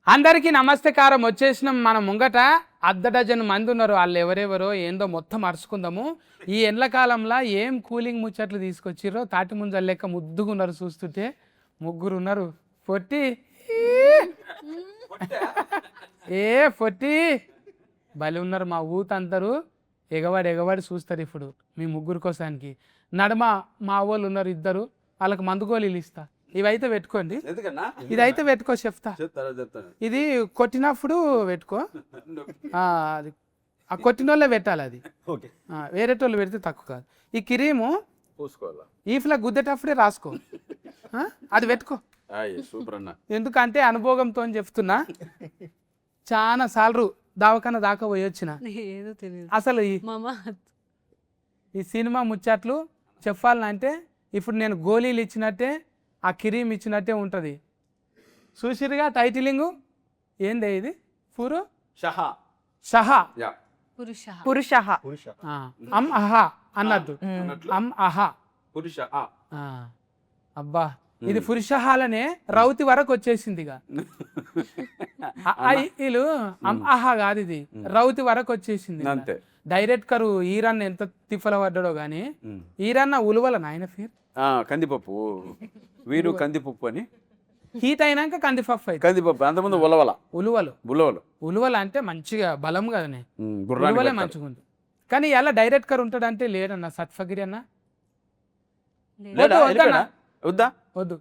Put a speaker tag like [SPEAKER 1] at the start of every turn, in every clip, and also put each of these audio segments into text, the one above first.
[SPEAKER 1] అందరికీ నమస్తకారం. వచ్చేసినాం మన ముంగట అర్ధ డజన్ మంది ఉన్నారు. వాళ్ళు ఎవరెవరో ఏందో మొత్తం అరుచుకుందాము. ఈ ఎండ్లకాలంలో ఏం కూలింగ్ ముచ్చట్లు తీసుకొచ్చిర్రో తాటి ముంజలు లెక్క ముద్దుగున్నారు. చూస్తుంటే ముగ్గురు ఉన్నారు. పొట్టి ఏ పొట్టి బలి ఉన్నారు. మా ఊతందరూ ఎగవాడి చూస్తారు ఇప్పుడు మీ ముగ్గురు కోసానికి. నడమ మా వాళ్ళు ఉన్నారు ఇద్దరు, వాళ్ళకి మందు గోళీలు ఇస్తా. ఇవైతే పెట్టుకోండి, ఇదైతే పెట్టుకో చెప్తా. ఇది కొట్టినప్పుడు పెట్టుకో, అది ఆ కొట్టినోళ్ళే పెట్టాలి. అది వేరేటోళ్ళు పెడితే తక్కువ కాదు. ఈ క్రీము ఈఫ్లా గుద్దేటప్పుడే రాసుకో, అది పెట్టుకో. ఎందుకంటే అనుభవంతో చెప్తున్నా. చాలా సార్లు దావకన్నా దాకా పోయి వచ్చిన. అసలు ఈ సినిమా ముచ్చట్లు చెప్పాలంటే ఇప్పుడు నేను గోళీలు ఇచ్చినట్టే ఆ క్రీమ్ ఇచ్చినట్టే ఉంటుంది. చూసిరుగా టైటిలింగు ఏందే ఇది? షహా
[SPEAKER 2] పురుష
[SPEAKER 1] అమ్ అహా అన్నట్టు. అమ్ అహా అబ్బా, ఇది పురుషహాలనే రౌతి వరకు వచ్చేసింది. ఇక వీళ్ళు అమ్ అహా కాదు, ఇది రౌతి వరకు వచ్చేసింది. డైరెక్టర్ ఈరన్న ఎంత తిఫల పడ్డాడో గానీ, ఈరన్న ఉలువల నాయన పేరు
[SPEAKER 3] కందిపప్పు, వీరు కందిపప్పు అని.
[SPEAKER 1] హీట్ అయినాక కందిపప్పు అయితే
[SPEAKER 3] కందిపప్పు, అంతకుముందు ఉలవలు
[SPEAKER 1] అంటే మంచిగా బలం కదనే, ఉలువలే మంచిగా ఉంది. కానీ ఎలా డైరెక్టర్ ఉంటాడంటే లేడన్న సత్ఫగిరి అన్న. వద్దు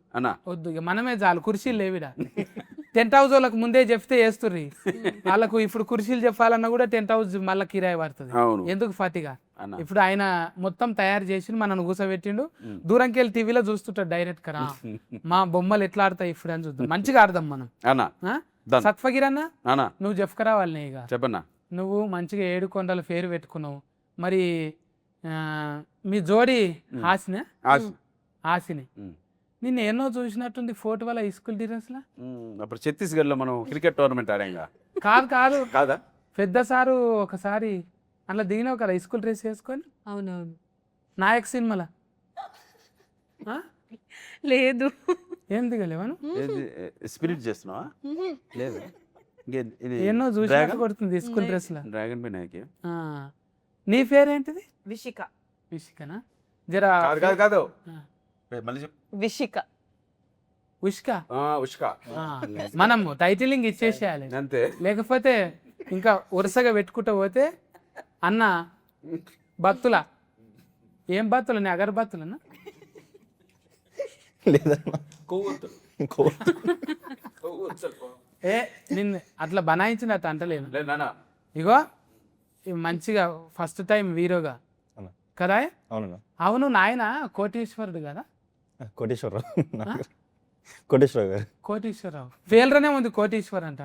[SPEAKER 1] వద్దు, ఇక మనమే చాలు. కుర్చీలు లేవిడా. టెంట్ హౌస్ వాళ్ళకి ముందే చెప్తే వేస్తుర్రి. వాళ్ళకు ఇప్పుడు కుర్చీలు చెప్పాలన్నా కూడా టెంట్ హౌస్ మళ్ళీ కిరాయి పడుతుంది. ఎందుకు ఫతిగా? ఇప్పుడు ఆయన మొత్తం తయారు చేసి మనను కూసబెట్టిండు. దూరంకి వెళ్ళి టీవీలో చూస్తుంటాడు డైరెక్ట్ కరా, మా బొమ్మలు ఎట్లా ఆడతాయి ఇప్పుడు అని చూద్దాం. మంచిగా ఆడదాం మనం. సత్ఫగిర్ అన్న, నువ్వు చెప్పుకరా వాళ్ళని. ఇక చెప్పన్నా, నువ్వు మంచిగా 7 కొండల పేరు పెట్టుకున్నావు. మరి మీ జోడి హాసిని నిన్న ఎన్నో చూసినట్టుంది ఫోటో వల్ల స్కూల్ డ్రెస్ లా.
[SPEAKER 3] అప్పుడు ఛత్తీస్గఢ్ లో మనం క్రికెట్ టోర్నమెంట్ ఆడాంగా.
[SPEAKER 1] కాదు కాదా, పెద్ద సారు ఒకసారి అట్లా దిగినావు కదా స్కూల్ డ్రెస్ వేసుకొని.
[SPEAKER 2] అవునవును,
[SPEAKER 1] నాయక్ సినిమాలో.
[SPEAKER 2] లేదు,
[SPEAKER 1] ఏం దిగలేవను?
[SPEAKER 3] స్పిరిట్ చేస్తున్నావా? లేదు,
[SPEAKER 1] ఎన్నో చూసి కొడుతుంది స్కూల్ డ్రెస్ లా.
[SPEAKER 3] Dragon B Nayak.
[SPEAKER 1] నీ పేరేంటిది?
[SPEAKER 2] విషికనా?
[SPEAKER 1] జరా
[SPEAKER 3] కాదు,
[SPEAKER 1] ఉష్క. మనం టైటిలింగ్ ఇచ్చేసేయాలి అంతే, లేకపోతే ఇంకా వరుసగా పెట్టుకుంటూ పోతే అన్న బత్తుల. ఏం బత్తులు? అగరబత్తులన్నా? ఏ నిన్ను అట్లా బనాయించినట్టు అంటలేదు. ఇగో మంచిగా ఫస్ట్ టైం హీరోగా కదా. అవును, నాయన కోటేశ్వరుడు కదా. కోటేశ్వరరావు పేర్లోనే ఉంది కోటేశ్వర్ అంట.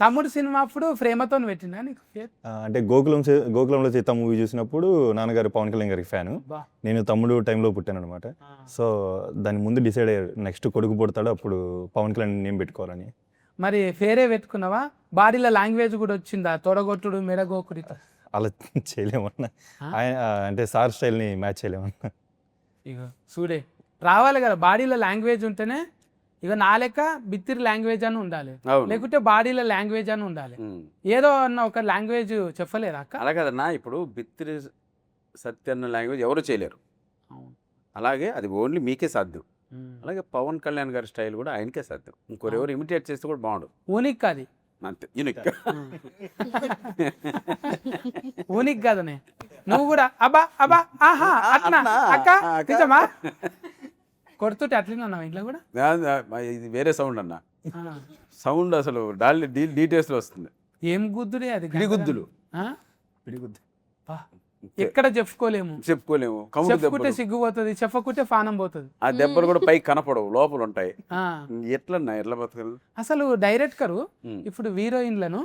[SPEAKER 1] తమ్ముడు సినిమా అప్పుడు ప్రేమతో పెట్టినా నీకు పేరు?
[SPEAKER 4] అంటే గోకులంలో సీత మూవీ చూసినప్పుడు నాన్నగారు పవన్ కళ్యాణ్ గారికి ఫ్యాను. నేను తమ్ముడు టైంలో పుట్టాను అనమాట. సో దాని ముందు డిసైడ్ అయ్యారు నెక్స్ట్ కొడుకు పుడతాడు, అప్పుడు పవన్ కళ్యాణ్ నేమ్ పెట్టుకోవాలని.
[SPEAKER 1] మరి పేరే పెట్టుకున్నావా? బాడీలో లాంగ్వేజ్ కూడా వచ్చిందా? తొడగొట్టుడు, మెడగోకుడి
[SPEAKER 4] అలా చేయలేమన్నా, అంటే సార్ స్టైల్ని మ్యాచ్ చేయలేమన్నా.
[SPEAKER 1] ఇక చూడే రావాలి కదా, బాడీలో లాంగ్వేజ్ ఉంటేనే. ఇక నా లెక్క బిత్తిరి లాంగ్వేజ్ అని ఉండాలి, లేకుంటే బాడీలో లాంగ్వేజ్ అని ఉండాలి. ఏదో అన్న ఒక లాంగ్వేజ్ చెప్పలేరా అక్క?
[SPEAKER 3] అలా కదన్నా, ఇప్పుడు బిత్తిరి సత్య అన్న లాంగ్వేజ్ ఎవరు చేయలేరు. అలాగే అది ఓన్లీ మీకే సాధ్యం. అలాగే పవన్ కళ్యాణ్ గారి స్టైల్ కూడా ఆయనకే సాధ్యం. ఇంకొరెవరు ఇమిటేట్ చేస్తే కూడా బాగుండు.
[SPEAKER 1] ఊనిక్ అది
[SPEAKER 3] అంతే, యూనిక్.
[SPEAKER 1] ఊనిక్ కదనే. నువ్వు కూడా అబ్బా అబ్బా ఆహా అట్లా అక్క నిజమా కొడుతుంటే అట్లనే ఇంట్లో కూడా.
[SPEAKER 3] ఇది వేరే సౌండ్ అన్న, సౌండ్ అసలు డీటెయిల్స్ లో వస్తుంది.
[SPEAKER 1] ఏం గుద్దుడే అది?
[SPEAKER 3] పిడిగుద్దులు.
[SPEAKER 1] ఎక్కడ చెప్పుకోలేము. చెప్పుకుంటే సిగ్గుపోతుంది, చెప్పకుంటే పానం పోతుంది.
[SPEAKER 3] ఆ దెబ్బలు కూడా పైకి కనపడవు, లోపల ఉంటాయి. ఎట్లా బతకదు
[SPEAKER 2] అసలు డైరెక్టర్ ఇప్పుడు హీరోయిన్లను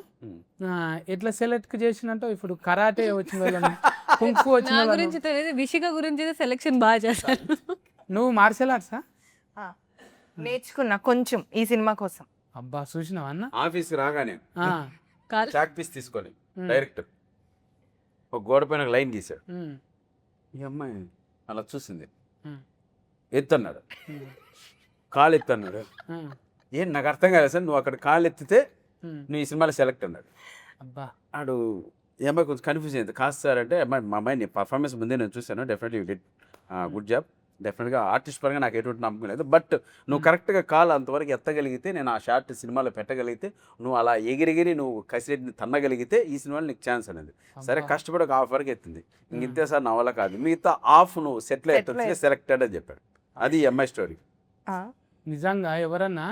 [SPEAKER 2] ఎట్లా సెలెక్ట్ చేసినట్టు. ఇప్పుడు కరాటే వచ్చిన వాళ్ళని, కుంఫు వచ్చిన గురించి తెలియదు, విషిక గురించి సెలెక్షన్ బాగా చేస్తారు.
[SPEAKER 1] నువ్వు మార్షల్ ఆర్ట్సా?
[SPEAKER 2] నేర్చుకున్నా కొంచెం ఈ సినిమా కోసం.
[SPEAKER 1] అబ్బా చూసినావా అన్న?
[SPEAKER 3] ఆఫీస్ రాగానే చాక్ పీస్ తీసుకొని డైరెక్టర్ ఒక గోడ పైన లైన్ గీసాడు. ఈ అమ్మాయి అలా చూసింది, ఎత్తన్నాడు, కాలు ఎత్తన్నాడు, ఏం నాకు అర్థం కాలేదు సార్, నువ్వు అక్కడ కాళ్ళు ఎత్తితే నువ్వు ఈ సినిమాలో సెలెక్ట్ అన్నాడు.
[SPEAKER 1] అబ్బా
[SPEAKER 3] ఆడు ఈ అమ్మాయి కొంచెం కన్ఫ్యూజ్ అయింది. కాదు సార్ అంటే అమ్మాయి మా అమ్మాయిని పర్ఫార్మెన్స్ ముందే నేను చూశాను, definitely you did good job, డెఫినెట్గా ఆర్టిస్ట్ పరంగా నాకు ఎటువంటి నమ్మకం లేదు, బట్ నువ్వు కరెక్ట్గా కాల్ అంతవరకు ఎత్తగలిగితే, నేను ఆ షార్ట్ సినిమాలో పెట్టగలిగితే, నువ్వు అలా ఎగిరెగిరి నువ్వు కసిరెడ్డిని తన్నగలిగితే ఈ సినిమాలో నీకు ఛాన్స్ అనేది. సరే కష్టపడి ఒక హాఫ్ వరకు ఎత్తింది, ఇంతే సార్ నా వల్ల కాదు, మిగతా హాఫ్ నువ్వు సెటిల్ ఎత్తొచ్చి సెలెక్టెడ్ అని చెప్పాడు. అది ఈ అమ్మాయి స్టోరీ.
[SPEAKER 1] నిజంగా ఎవరన్నా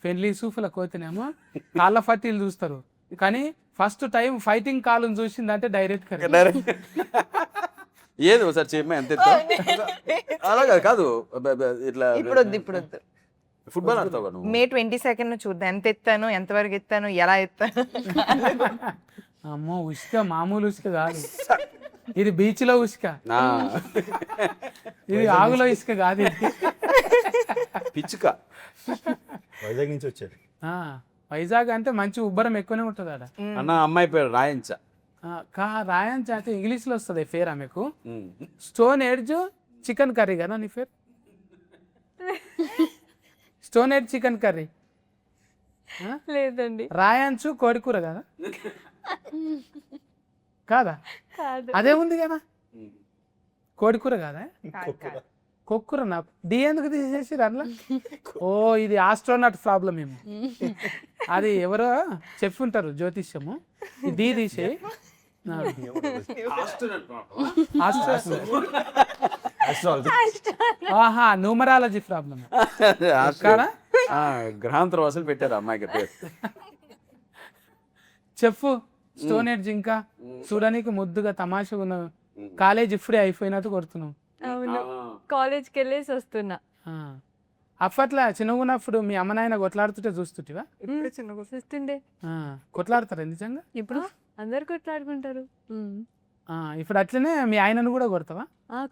[SPEAKER 1] పెళ్లి సూఫుల కోతేనేమో కాళ్ళ ఫట్టీలు చూస్తారు, కానీ ఫస్ట్ టైం ఫైటింగ్ కాళ్ళను చూసిందంటే డైరెక్ట్
[SPEAKER 3] ఏది ఒకసారి చెప్పమా ఎంత ఎత్తు? అలా కాదు కాదు ఇట్లా
[SPEAKER 5] ఇప్పుడు వద్దు
[SPEAKER 3] ఫుట్బాల్ ఆడతావు నువ్వు.
[SPEAKER 5] మే 22 చూద్దాం, ఎంత ఎత్తాను, ఎంతవరకు ఎత్తాను, ఎలా ఎత్తాను.
[SPEAKER 1] అమ్మో ఉసుక మామూలు ఉసుక కాదు, ఇది బీచ్ లో ఉసుక,
[SPEAKER 3] ఆ,
[SPEAKER 1] ఇది ఆగులో ఇసుక కాదు ఇది.
[SPEAKER 3] పిచ్చుక.
[SPEAKER 4] వైజాగ్ నుంచి వచ్చారు.
[SPEAKER 1] ఆ, వైజాగ్ అంటే మంచి ఉబ్బరం ఎక్కువనే ఉంటుంది ఆడ.
[SPEAKER 3] అన్న అమ్మాయి పేరు రాయించ.
[SPEAKER 1] రాయన్ అంటే ఇంగ్లీష్ లో వస్తుంది పేరు ఆమెకు. స్టోన్ ఎడ్జ్ చికెన్ కర్రీ కదా నీ పేరు? స్టోన్ ఎడ్జ్ చికెన్ కర్రీ
[SPEAKER 2] లేదండి
[SPEAKER 1] రాయన్స్ కోడికూర కదా కాదా?
[SPEAKER 2] కాదు
[SPEAKER 1] అదే ఉంది కదా కోడికూర కాదా? కొక్కుర నా డి ఎందుకు తీసేసి అందులో? ఓ ఇది ఆస్ట్రోనాట్ ప్రాబ్లం ఏమో, అది ఎవరో చెప్పి ఉంటారు జ్యోతిష్యము, ఈ డి తీసేయి. ఆహా న్యూమరాలజీ ప్రాబ్లం కాదా?
[SPEAKER 3] గ్రహాంతర వసూలు పెట్టారు అమ్మాయికి పేరు.
[SPEAKER 1] చెప్పు. స్టోన్ ఎడ్జ్ ఇంకా చూడడానికి ముద్దుగా తమాషగా ఉన్న కాలేజ్ ఇప్పుడే అయిపోయినట్టు కొడుతున్నావు.
[SPEAKER 2] అవును కాలేజ్కి వెళ్ళేసి వస్తున్నా.
[SPEAKER 1] ఆ. అప్పట్లో చిన్నగున్నప్పుడు మీ అమ్మ నాయన కొట్లాడుతుంటే చూస్తుంటివా?
[SPEAKER 2] చూస్తుండే.
[SPEAKER 1] కొట్లాడతారా నిజంగా?
[SPEAKER 2] ఇప్పుడు అందరు కొట్లాడుకుంటారు.
[SPEAKER 1] ఇప్పుడు అట్లనే మీ ఆయనను కూడా కొడతావా?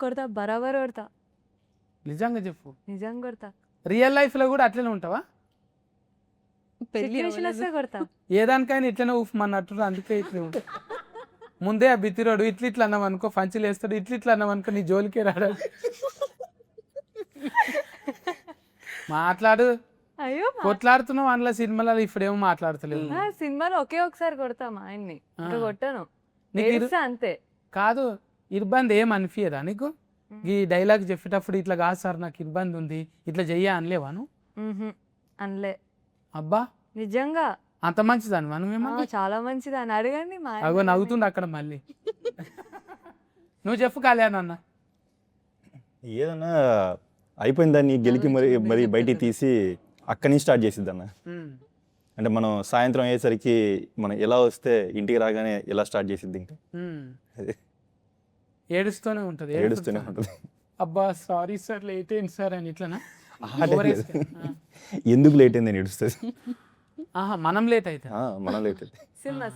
[SPEAKER 2] కొడతా, బరాబర్ కొడతా,
[SPEAKER 1] నిజంగా చెప్పు.
[SPEAKER 2] నిజంగా కొడతా.
[SPEAKER 1] రియల్ లైఫ్ లో కూడా అట్లనే ఉంటావా?
[SPEAKER 2] సిచ్యువేషన్ వస్తే కొడతా.
[SPEAKER 1] ఏదానికైనా ఇట్లనే ఊఫమన్నట్టు, అందుకే ఇట్లా ఉంటా. ముందే ఆ బిత్తిరోడు ఇట్లా అన్నాం అనుకో పంచులు వేస్తాడు, ఇట్లా అన్నాం అనుకో నీ జోలికే రాడు. మాట్లాడు.
[SPEAKER 2] అయ్యో
[SPEAKER 1] కొట్లాడుతున్నావు అందులో సినిమాలలో, ఇప్పుడేమో మాట్లాడతలేవు.
[SPEAKER 2] సినిమాలో ఒకే ఒకసారి కొడతా మా ఆయన్ని, ఇంకా కొట్టాను
[SPEAKER 1] నీకు
[SPEAKER 2] ఏడుస్తా అంతే.
[SPEAKER 1] కాదు ఇబ్బంది ఏం అనిపించదా నీకు? ఈ డైలాగ్ చెప్పేటప్పుడు ఇట్లా కాదు సార్ నాకు ఇబ్బంది ఉంది ఇట్లా చెయ్యా అనలేవాను?
[SPEAKER 2] అనలే.
[SPEAKER 1] అబ్బా
[SPEAKER 2] నిజంగా
[SPEAKER 1] అంత మంచిదాన్ని మనమేమో.
[SPEAKER 2] చాలా మంచిది అని అడగండి మా ఆయన.
[SPEAKER 1] అగో నవ్వుతుంది అక్కడ మళ్ళీ. నువ్వు చెప్పు కళ్యాణ్ అన్న.
[SPEAKER 4] ఏదన్నా అయిపోయిన దాన్ని గెలికి మరి బయటికి తీసి అక్కడి నుంచి స్టార్ట్ చేసిద్ది అన్న. అంటే మనం సాయంత్రం అయ్యేసరికి మనం ఎలా వస్తే ఇంటికి రాగానే ఎలా స్టార్ట్ చేసిద్ది, ఇంకా
[SPEAKER 1] ఏడుస్తూనే ఉంటుంది.
[SPEAKER 4] ఏడుస్తూనే ఉంటుంది.
[SPEAKER 1] అబ్బా సారీ సార్ లేట్ అయింది సార్ అని ఇట్లనా?
[SPEAKER 4] ఎందుకు లేట్ అయింది అని ఏడుస్తుంది.
[SPEAKER 1] మనం లేట్ అయితే,
[SPEAKER 4] మనం లేట్ అయితే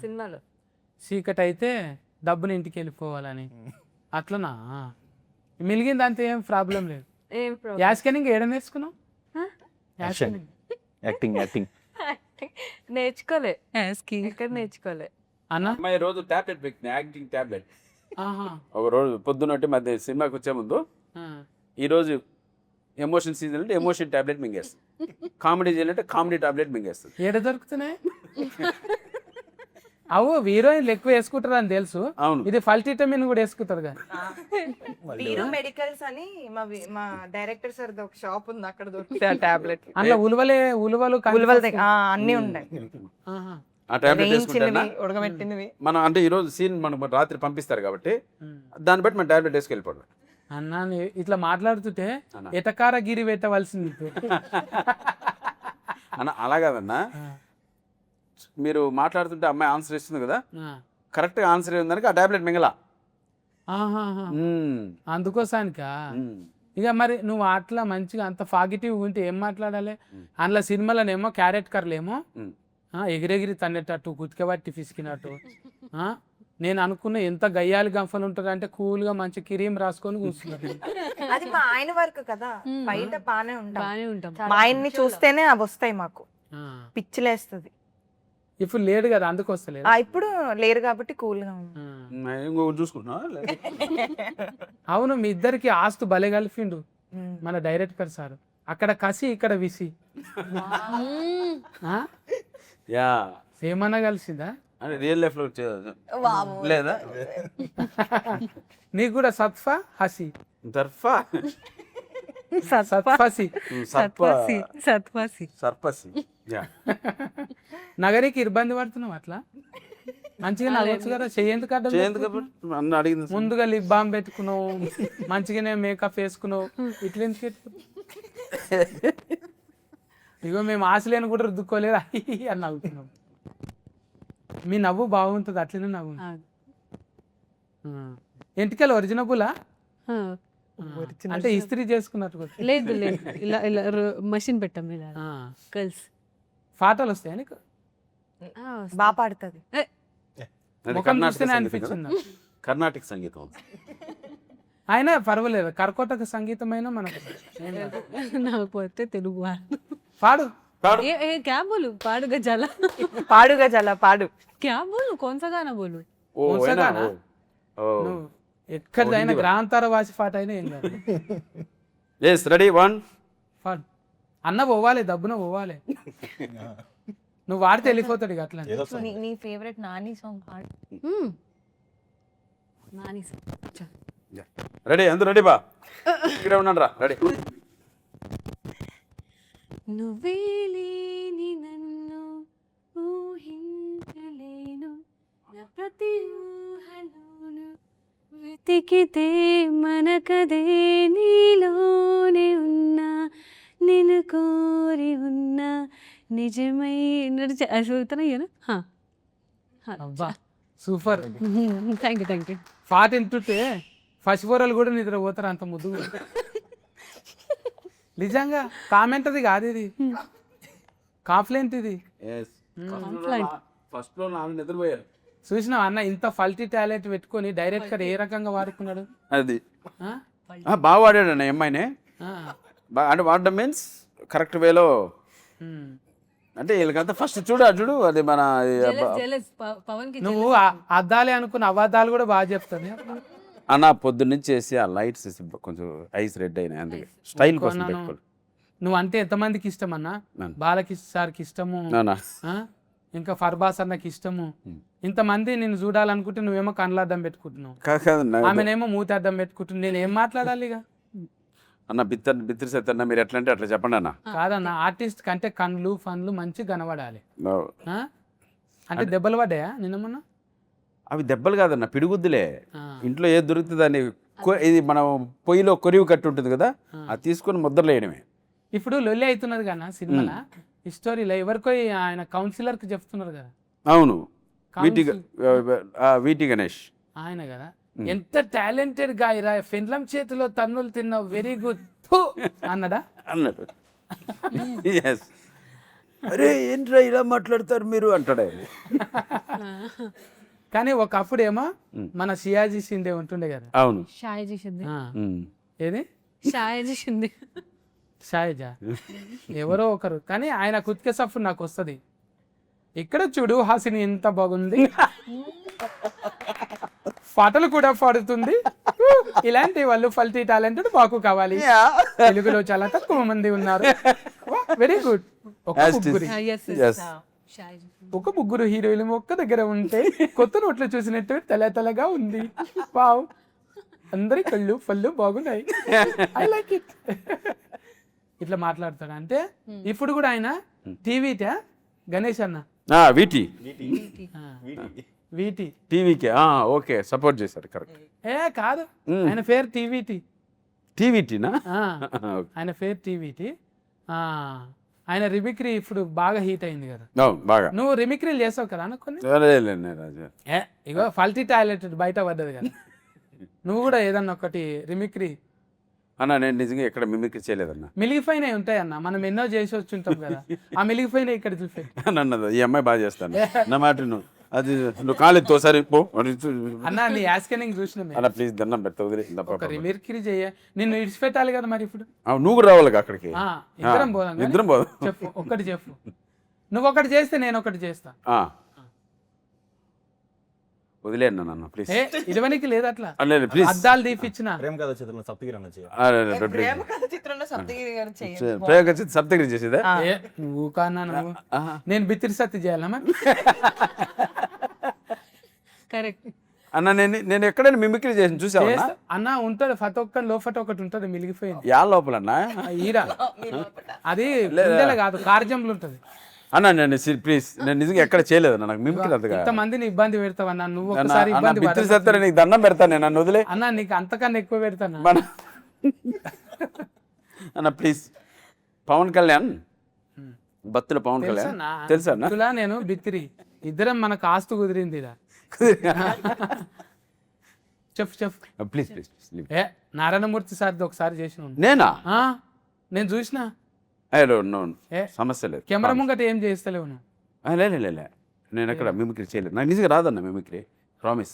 [SPEAKER 2] సినిమాలో
[SPEAKER 1] చీకటి అయితే డబ్బుని ఇంటికి వెళ్ళిపోవాలని అట్లనా? మిలిగింది అంతే, ఏం ప్రాబ్లం లేదు.
[SPEAKER 2] ఏం
[SPEAKER 1] యాస్కెనింగ్ ఏడ నేర్చుకున్నావు?
[SPEAKER 4] యాక్టింగ్
[SPEAKER 2] నేర్చుకోలే, ఎక్కడ నేర్చుకోలే
[SPEAKER 1] అన్న.
[SPEAKER 3] అమ్మాయి రోజు టాబ్లెట్ పెట్టింది, యాక్టింగ్ టాబ్లెట్.
[SPEAKER 1] ఆహా.
[SPEAKER 3] ఒక రోజు పొద్దున్నట్టు మధ్య సినిమాకి వచ్చే ముందు ఈరోజు ఎమోషన్ సీజన్ అంటే ఎమోషన్ టాబ్లెట్ మింగేస్తుంది, కామెడీ సీజన్ అంటే కామెడీ టాబ్లెట్ మింగేస్తుంది.
[SPEAKER 1] ఏడ దొరుకుతున్నాయి? అవు హీరోయిన్లు ఎక్కువ వేసుకుంటారు అని తెలుసు.
[SPEAKER 3] అవును.
[SPEAKER 1] ఇది ఫల్టిటమిన్ కూడా వేసుకుంటారు కదా.
[SPEAKER 5] వీరు మెడికల్స్ అని మా డైరెక్టర్ సార్ ఒక షాప్ ఉంది, అక్కడ దొరుకుతాయి ఆ టాబ్లెట్.
[SPEAKER 1] అందులో ఉలువలు
[SPEAKER 5] అన్ని ఉన్నాయి,
[SPEAKER 1] ఆహా.
[SPEAKER 3] ఆ టాబ్లెట్
[SPEAKER 5] వేయించినవి,
[SPEAKER 3] వేసుకుంటా
[SPEAKER 5] ఉడకబెట్టినవి.
[SPEAKER 3] మనం అంటే ఈరోజు సీన్ మనకు రాత్రి పంపిస్తారు కాబట్టి దాన్ని బట్టి మన టాబ్లెట్ వేసుకెళ్ళిపోవడం.
[SPEAKER 1] అన్నా ఇట్లా మాట్లాడుతుంటే ఎటకార గిరి పెట్టవలసింది.
[SPEAKER 3] అన్న అలా కాదన్నా, మీరు మాట్లాడుతుంటే అమ్మాయి ఆన్సర్ ఇస్తుంది కదా, కరెక్ట్గా ఆన్సర్ ఏందనక ఆ టాబ్లెట్ మింగలా.
[SPEAKER 1] అందుకోసానికా? ఇక మరి నువ్వు అట్లా మంచిగా అంత పాజిటివ్ ఉంటే ఏం మాట్లాడాలి? అందులో సినిమాలోనేమో క్యారెట్ కర్లేమో ఎగిరెగిరి తన్నేటట్టు కుతికబట్టి పిసికినట్టు. నేను అనుకున్న ఎంత గయ్యాలి గంఫలు ఉంటుంది అంటే కూల్గా మంచి క్రీమ్ రాసుకొని కూర్చున్నట్టు.
[SPEAKER 5] అది మా ఆయన వర్క్ కదా, బయట బానే
[SPEAKER 2] బానే ఉంటాం.
[SPEAKER 5] మా ఆయన్ని చూస్తేనే అవి వస్తాయి మాకు, పిచ్చిలేస్తుంది.
[SPEAKER 1] ఇప్పుడు లేడు కదా అందుకు వస్తలేదు.
[SPEAKER 5] ఇప్పుడు లేరు కాబట్టి కూల్ గా ఉంది.
[SPEAKER 3] ఇంకొకటి చూసుకుంటున్నా.
[SPEAKER 1] అవును మీ ఇద్దరికి ఆస్తు భలే కలిపిండు మన డైరెక్టర్ సార్. అక్కడ కసి ఇక్కడ విసి ఆ?
[SPEAKER 3] యా
[SPEAKER 1] ఏమన్నా కలిసిందా
[SPEAKER 3] అంటే రియల్ లైఫ్ లో లేదా
[SPEAKER 1] నీకు కూడా సత్ఫా హసి
[SPEAKER 3] దర్ఫా
[SPEAKER 1] సత్ఫసి
[SPEAKER 5] సత్వాసి సత్వాసి
[SPEAKER 3] సర్పసి యా
[SPEAKER 1] నగరికి ఇబ్బంది పడుతున్నావు అట్లా మంచిగా నవ్వచ్చు కదా చెయ్యేందుకు అడ్డం
[SPEAKER 3] చేయండి కాబట్టి అన్న అడిగింది
[SPEAKER 1] ముందుగా లిప్ బామ్ పెట్టుకున్నావు మంచిగానే మేకప్ వేసుకున్నావు ఇట్లా ఎందుకు పెట్టుకున్నావు? ఇగో మేము ఆశలేని కూడా రుద్దుకోలేదు అని నవ్వుతున్నాం. మీ నవ్వు బాగుంటుంది అట్లనే నవ్వు. ఎంటికలు ఒరిజినబులా అంటే ఇస్త్రీ చేసుకున్నట్టు కూడా.
[SPEAKER 2] లేదు లేదు ఇలా ఇలా మషిన్ పెట్టాం ఇలా గర్ల్స్
[SPEAKER 1] పాటలు వస్తాయి నీకు
[SPEAKER 5] బాగా పాడుతుంది.
[SPEAKER 3] అది
[SPEAKER 1] ముఖం
[SPEAKER 3] కర్ణాటక
[SPEAKER 1] చూస్తేనే
[SPEAKER 3] సంగీతం
[SPEAKER 1] అనిపించింది
[SPEAKER 3] కదా? కర్ణాటక సంగీతం
[SPEAKER 1] అయినా పర్వాలేదు కర్కోటక సంగీతమైన మనకు
[SPEAKER 2] నాకు పోతే తెలుగు వాళ్ళు
[SPEAKER 1] పాడు
[SPEAKER 2] क्या बोलूं पाड़ू गजाला
[SPEAKER 5] పాడుగా జల పాడు.
[SPEAKER 2] क्या बोलूं कौन सा गाना बोलूं
[SPEAKER 3] ఓ
[SPEAKER 1] కొంచెం
[SPEAKER 3] ఏనా?
[SPEAKER 1] గానా?
[SPEAKER 3] ఓ
[SPEAKER 1] నువ్వు ఎక్కడైనా గ్రాంతార వాసి పాట అయినా ఏం కాదు
[SPEAKER 3] ఎస్ రెడీ 1
[SPEAKER 1] పాడు అన్న పోవాలి దబ్బున పోవాలి నువ్వు వాడితే వెళ్ళిపోతాడు ఇక అట్లా
[SPEAKER 4] ఏదో song.
[SPEAKER 5] నీ ఫేవరెట్ నాని సాంగ్ పాడు.
[SPEAKER 2] नानी
[SPEAKER 3] రెడీ అందరూ రెడీ బా ఇక్కడ ఉన్నాను రా రెడీ
[SPEAKER 2] నువ్వే లేని నన్ను ఊహించలేను నా ప్రతి ఊహలోను వెతికితే మనకదే నీలోనే ఉన్నా నిన్ను కోరి ఉన్నా నిజమై చదువుతున్నాను
[SPEAKER 1] అబ్బా సూపర్
[SPEAKER 2] థ్యాంక్ యూ
[SPEAKER 1] పాట వింటుంటే ఫస్ట్ ఫోరలు కూడా నిద్ర పోతారు అంత ముద్దు నిజంగా కామెంట్ అది కాదు ఇది కాంప్లైంట్ ఇది
[SPEAKER 3] ఎస్ ఫస్ట్ లో నాన్న నిద్రపోయారు
[SPEAKER 1] చూసినావు అన్న ఇంత ఫల్టీ టాలెంట్ పెట్టుకొని డైరెక్టర్ ఏ రకంగా వాడుకున్నాడు
[SPEAKER 3] అది
[SPEAKER 1] ఆ?
[SPEAKER 3] బాగా వాడాడు అన్న అమ్మాయిని
[SPEAKER 1] ఆ.
[SPEAKER 3] అంటే వాడడం మీన్స్ కరెక్ట్ వేలో
[SPEAKER 1] ఉమ్.
[SPEAKER 3] అంటే వీళ్ళకంతా ఫస్ట్ చూడు అది మన
[SPEAKER 2] పవన్ కి
[SPEAKER 1] నువ్వు అద్దాలే అనుకున్న అబద్ధాలు కూడా బాగా చెప్తాను
[SPEAKER 3] అన్న పొద్దున్నుంచి చేసి ఆ లైట్స్ కొంచెం ఐస్ రెడ్ అయినాయి అందుకే స్టైల్ కోసం పెట్టుకోవాలి
[SPEAKER 1] నువ్వు అంటే ఎంతమందికి ఇష్టం అన్న బాలకిష్ సార్కి ఇష్టము
[SPEAKER 3] నానా
[SPEAKER 1] ఆ? ఇంకా ఫర్బాస్ అన్నకి ఇష్టము ఇంతమంది నేను చూడాలనుకుంటే నువ్వేమో కళ్ళ అద్దం పెట్టుకుంటున్నావు
[SPEAKER 3] కాదన్న
[SPEAKER 1] ఆమెనేమో మూతి అద్దం పెట్టుకుంటున్నావు నేను ఏం మాట్లాడాలి ఇక
[SPEAKER 3] అన్న బిత్తిరి సత్తన్న మీరు ఎట్లా అంటే అట్లా చెప్పండి అన్న
[SPEAKER 1] కాదన్న ఆర్టిస్ట్ కంటే కళ్ళు ఫన్లు మంచిగా కనబడాలి ఆ? అంటే దెబ్బలు పడ్డాయా నిన్న మొన్న
[SPEAKER 3] అవి దెబ్బలు కాదన్న పిడిగుద్దులే
[SPEAKER 1] ఆ.
[SPEAKER 3] ఇంట్లో ఏది దొరుకుతుంది అని ఇది మనం పొయ్యిలో కొరివి కట్టి ఉంటుంది కదా అది తీసుకొని ముద్రలు వేయడమే
[SPEAKER 1] ఇప్పుడు లొల్లి అవుతున్నది కదా సినిమాలో ఈ స్టోరీలో ఎవరికో ఆయన కౌన్సిలర్కి చెప్తున్నారు కదా
[SPEAKER 3] అవును వీటి గణేష్
[SPEAKER 1] ఆయన కదా ఎంత టాలెంటెడ్ గాయరా ఫిన్లం చేతిలో తన్నులు తిన్నావు వెరీ గుడ్ అన్నడా
[SPEAKER 3] అన్నాడు ఎస్ అరే ఏంట్రా ఇలా మాట్లాడతారు మీరు అంటాడు ఆయన.
[SPEAKER 1] కానీ ఒకప్పుడేమో మన సియాజీ షిండే ఉంటుండే కదా
[SPEAKER 3] అవును
[SPEAKER 2] షాయజీ షిందే
[SPEAKER 1] ఆ.
[SPEAKER 3] ఉమ్.
[SPEAKER 1] ఏది
[SPEAKER 2] షాయజీ షిందే
[SPEAKER 1] షాయజా ఎవరో ఒకరు కానీ ఆయన కుత్కే సఫ్ నాకు వస్తుంది ఇక్కడ చూడు హాసిని ఎంత బాగుంది పాటలు కూడా పాడుతుంది ఇలాంటి వాళ్ళు ఫల్టీ టాలెంటెడ్ మాకు కావాలి తెలుగులో చాలా తక్కువ మంది ఉన్నారు వెరీ గుడ్ ఒక ముగ్గురు
[SPEAKER 3] Yes.
[SPEAKER 2] షాయజీ
[SPEAKER 1] ఒక ముగ్గురు హీరోయిన్ ఒక్క దగ్గర ఉంటే కొత్త నోట్లు చూసినట్టు తెల్లగా ఉంది వావ్ అందరి కళ్ళు పళ్ళు బాగున్నాయి ఐ లైక్ ఇట్ ఇట్లా మాట్లాడతాడు అంటే ఇప్పుడు కూడా ఆయన టీవీటా గణేష్ అన్న
[SPEAKER 3] వీటి
[SPEAKER 1] వీటి
[SPEAKER 3] టీవీకే ఓకే సపోర్ట్ చేశారు కరెక్ట్
[SPEAKER 1] ఏ కాదు ఆయన పేరు టీవీటీ
[SPEAKER 3] టీవీటీనా
[SPEAKER 1] ఆయన పేరు టీవీటీ ఆయన రిమిక్రీ ఇప్పుడు బాగా హీట్ అయింది కదా
[SPEAKER 3] అవును బాగా
[SPEAKER 1] నువ్వు రిమిక్రీలు చేసావు కదా అనుకుని
[SPEAKER 3] సరేలేండి రాజా
[SPEAKER 1] ఏ ఇగో ఫల్టీ టాలెంటెడ్ బయట పడ్డది కదా నువ్వు కూడా ఏదన్నా ఒకటి రిమిక్రీ
[SPEAKER 3] అన్న నేను నిజంగా ఎక్కడ మిమిక్రీ చేయలేదన్న
[SPEAKER 1] మిలిగిపోయినవి ఉంటాయన్న మనం ఎన్నో చేసి వచ్చుంటాం కదా ఆ మిలిగిపోయినవి ఇక్కడ చూపే
[SPEAKER 3] అన్నది ఈ అమ్మాయి బాగా చేస్తాను నా మాట నువ్వు అది నువ్వు కాలేదు తోసారి పో
[SPEAKER 1] అన్న నీ యాస్కెనింగ్ చూసిన
[SPEAKER 3] అన్న ప్లీజ్ దండం పెడతా వదిలే
[SPEAKER 1] ఒక రిమిక్రీ చేయ నిన్ను ఇడిచిపెట్టాలి కదా మరి ఇప్పుడు
[SPEAKER 3] నువ్వు కూడా రావాలి అక్కడికి
[SPEAKER 1] ఇద్దరం పోదాం కానీ
[SPEAKER 3] ఇద్దరం పోదాం
[SPEAKER 1] చెప్పు ఒకటి చెప్పు నువ్వు ఒకటి చేస్తే నేను ఒకటి చేస్తా
[SPEAKER 3] వదిలేను నన్ను ప్లీజ్.
[SPEAKER 1] ఏ ఇడవనికి లేదు అట్లా
[SPEAKER 3] ప్లీజ్
[SPEAKER 1] అద్దాలు తీపిచ్చిన
[SPEAKER 4] ప్రేమ కథ చిత్రంలో సప్తగిరి అన్న చేయాలి.
[SPEAKER 5] ప్రేమ కథ చిత్రంలో సప్తగిరి గారు చేయండి.
[SPEAKER 3] ప్రయోగ సప్తగిరి చేసేదా?
[SPEAKER 1] ఏ నువ్వు కానా నువ్వు నేను బిత్తిరి సత్తి చేయాలమ్మా
[SPEAKER 2] కరెక్ట్.
[SPEAKER 3] అన్న నేను ఎక్కడైనా మిమిక్రీ చేసి చూసావా?
[SPEAKER 1] అన్న ఉంటది ఫత ఒక్క లోఫట ఒకటి ఉంటది మిలిగిపోయింది
[SPEAKER 3] యా లోపల అన్న
[SPEAKER 1] ఈడ అది గుండెలో కాదు కార్జంలో ఉంటది
[SPEAKER 3] అన్న నేను ప్లీజ్ నేను నిజంగా ఎక్కడ చేయలేదు అన్న, నాకు మిమిక్రీ అంతగా.
[SPEAKER 1] ఇంత మందిని ఇబ్బంది పెడతావన్నా నువ్వు ఒకసారి ఇబ్బంది
[SPEAKER 3] బిత్తిరి
[SPEAKER 1] పడకు.
[SPEAKER 3] సత్తారా నీకు దండం పెడతాను నేను, నన్ను వదిలే
[SPEAKER 1] అన్న నీకు అంతకన్నా ఎక్కువ పెడతాను
[SPEAKER 3] మన అన్న ప్లీజ్. పవన్ కళ్యాణ్ భక్తుల పవన్ కళ్యాణ్ తెలుసా అన్న?
[SPEAKER 1] ఇలా నేను బిత్తిరి ఇద్దరం మనకు ఆస్తు కుదిరింది ఇలా చెఫ్
[SPEAKER 3] ప్లీజ్ ప్లీజ్ ప్లీజ్.
[SPEAKER 1] ఏ నారాయణమూర్తి సార్ది ఒకసారి చేసిన
[SPEAKER 3] నేనా?
[SPEAKER 1] నేను చూసిన
[SPEAKER 3] నో
[SPEAKER 1] ఏ
[SPEAKER 3] సమస్య లేదు.
[SPEAKER 1] కెమెరా ముంగట ఏం చేస్తలేవు నువ్వు
[SPEAKER 3] లే నేను ఎక్కడ మిమిక్రీ చేయలేదు, నాకు నిజంగా రాదన్న మిమిక్రీ, ప్రామిస్.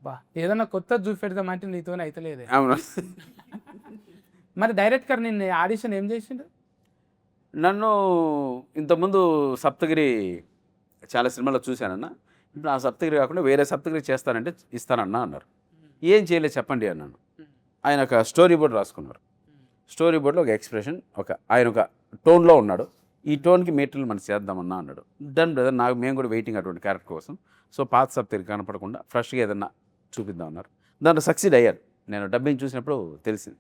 [SPEAKER 1] బా ఏదన్నా కొత్త చూపెడదామంటే నీతోనే అయితలేదు
[SPEAKER 3] అవును.
[SPEAKER 1] మరి డైరెక్టర్ నిన్న ఆడిషన్ ఏం చేసిండు?
[SPEAKER 3] నన్ను ఇంతకుముందు సప్తగిరి చాలా సినిమాలో చూశానన్న, ఇప్పుడు ఆ సప్తగిరి కాకుండా వేరే సప్తగిరి చేస్తానంటే ఇస్తానన్నా అన్నారు. ఏం చేయలేదు చెప్పండి అన్నాను. ఆయన ఒక స్టోరీ బోర్డ్ రాసుకున్నారు. స్టోరీ బోర్డులో ఒక ఎక్స్ప్రెషన్ ఆయన ఒక టోన్లో ఉన్నాడు, ఈ టోన్కి మెటీరియల్ మనం చేద్దామన్నా అన్నాడు. డన్ బ్రదర్, మేము కూడా వెయిటింగ్ అటువంటి క్యారెక్టర్ కోసం. సో పాత సప్తగిరి కనపడకుండా ఫ్రెష్గా ఏదన్నా చూపిద్దాం అన్నారు. దాంట్లో సక్సీడ్ అయ్యారు. నేను డబ్బింగ్ చూసినప్పుడు తెలిసింది.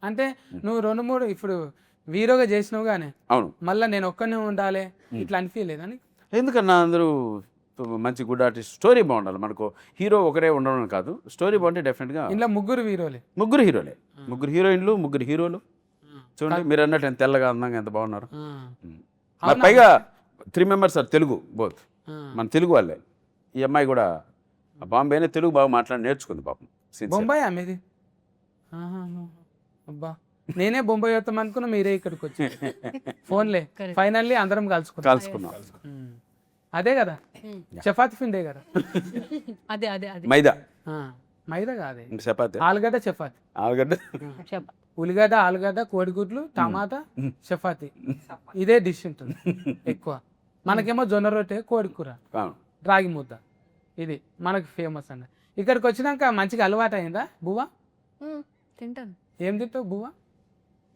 [SPEAKER 1] అంటే నువ్వు 2-3 ఇప్పుడు వీరోగా చేసినావు కానీ
[SPEAKER 3] అవును.
[SPEAKER 1] మళ్ళీ నేను ఒక్కనే ఉండాలి ఇట్లా అనిపించలేదని?
[SPEAKER 3] ఎందుకన్నా అందరూ మంచి గుడ్ ఆర్టిస్ట్, స్టోరీ బాగుండాలి. మనకు హీరో ఒకరే ఉండడం కాదు, స్టోరీ బాగుంటే డెఫినెట్గా.
[SPEAKER 1] ఇంట్లో ముగ్గురు వీరోలే,
[SPEAKER 3] ముగ్గురు హీరోలే, ముగ్గురు హీరోయిన్లు, ముగ్గురు హీరోలు. చూడండి మీరు అన్నట్టు ఎంత తెల్లగా అందంగా ఎంత బాగున్నారు. మరి పైగా 3 మెంబర్స్ ఆర్ తెలుగు బోత్, మన తెలుగు వాళ్ళే. ఈ అమ్మాయి కూడా బాంబేనే తెలుగు బాగా మాట్లాడి నేర్చుకుంది పాపం.
[SPEAKER 1] బొంబాయి మీది? అబ్బా నేనే బొంబాయి వస్తాం అనుకున్నా, మీరే ఇక్కడికి వచ్చి ఫోన్లే ఫైనల్లీ అందరం
[SPEAKER 3] కలుసుకున్నాం.
[SPEAKER 1] అదే కదా చపాతి పిండే కదా?
[SPEAKER 2] అదే అదే అదే
[SPEAKER 3] మైదా
[SPEAKER 1] మైదా కాదే,
[SPEAKER 3] చపాతి,
[SPEAKER 1] ఆలుగడ్డ చపాతి,
[SPEAKER 3] ఆలుగడ్డ,
[SPEAKER 2] చెప్ప.
[SPEAKER 1] ఉల్లిగడ్డ ఆలుగడ్డ కోడిగుడ్లు టమాటా చపాతి, ఇదే డిష్ ఉంటుంది ఎక్కువ. మనకేమో జొన్న రొట్టె కోడి కూర రాగి ముద్ద, ఇది మనకి ఫేమస్ అండి. ఇక్కడికి వచ్చినాక మంచిగా అలవాటు అయిందా బువ్వ?
[SPEAKER 2] తింటాను.
[SPEAKER 1] ఏం తింటావు బువ్వ?